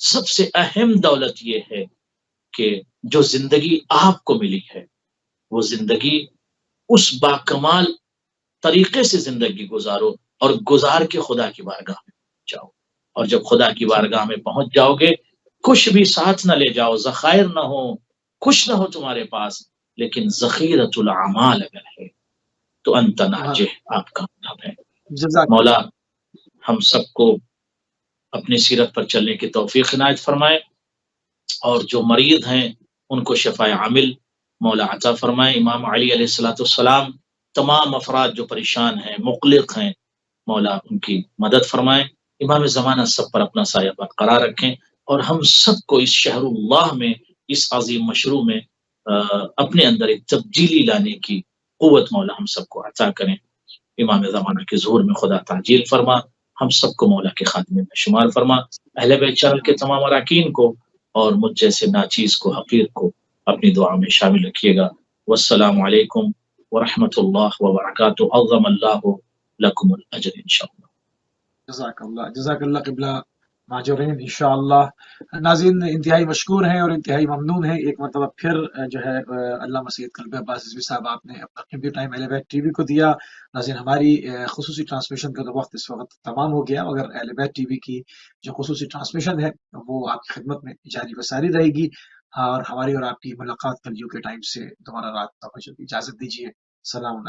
سب سے اہم دولت یہ ہے کہ جو زندگی آپ کو ملی ہے وہ زندگی اس باکمال طریقے سے زندگی گزارو اور گزار کے خدا کی بارگاہ میں جاؤ. اور جب خدا کی بارگاہ میں پہنچ جاؤ گے کچھ بھی ساتھ نہ لے جاؤ، ذخائر نہ ہو، کچھ نہ ہو تمہارے پاس، لیکن ذخیرۃ الاعمال اگر ہے تو انت ناجح، آپ کامیاب ہے. جزاک مولا ہم سب کو اپنی سیرت پر چلنے کی توفیق عنایت فرمائے، اور جو مریض ہیں ان کو شفاء عامل مولا عطا فرمائے. امام علی علیہ السلام تمام افراد جو پریشان ہیں، مقلق ہیں، مولا ان کی مدد فرمائے. امام زمانہ سب پر اپنا سایہ برقرار رکھیں، اور ہم سب کو اس شہر اللہ میں، اس عظیم مشروع میں اپنے اندر ایک تبدیلی لانے کی قوت مولا ہم سب کو عطا کریں. امام زمانہ کے ظہور میں خدا تعجیل فرما، ہم سب کو مولا کے خاتمے میں شمار فرما. اہل بیت چینل کے تمام اراکین کو اور مجھ جیسے ناچیز کو، حقیر کو اپنی دعا میں شامل رکھیے گا. والسلام علیکم ورحمۃ اللہ وبرکاتہ. عظم اللہ لکم الاجر انشاءاللہ. جزاک اللہ قبلہ ماجرین انشاءاللہ. ناظرین انتہائی مشکور ہیں اور انتہائی ممنون ہیں. ایک مرتبہ پھر جو ہے علامہ سید قلبی عباس رضوی صاحب آپ نے اپنا قیمتی ٹائم اہل بیت ٹی وی کو دیا. ناظرین ہماری خصوصی ٹرانسمیشن کا تو وقت اس وقت تمام ہو گیا، مگر اہل بیت ٹی وی کی جو خصوصی ٹرانسمیشن ہے وہ آپ کی خدمت میں جاری و ساری رہے گی، اور ہماری اور آپ کی ملاقات کل یو کے ٹائم سے دوبارہ رات 9 بجے. اجازت دیجیے. السلام علیکم.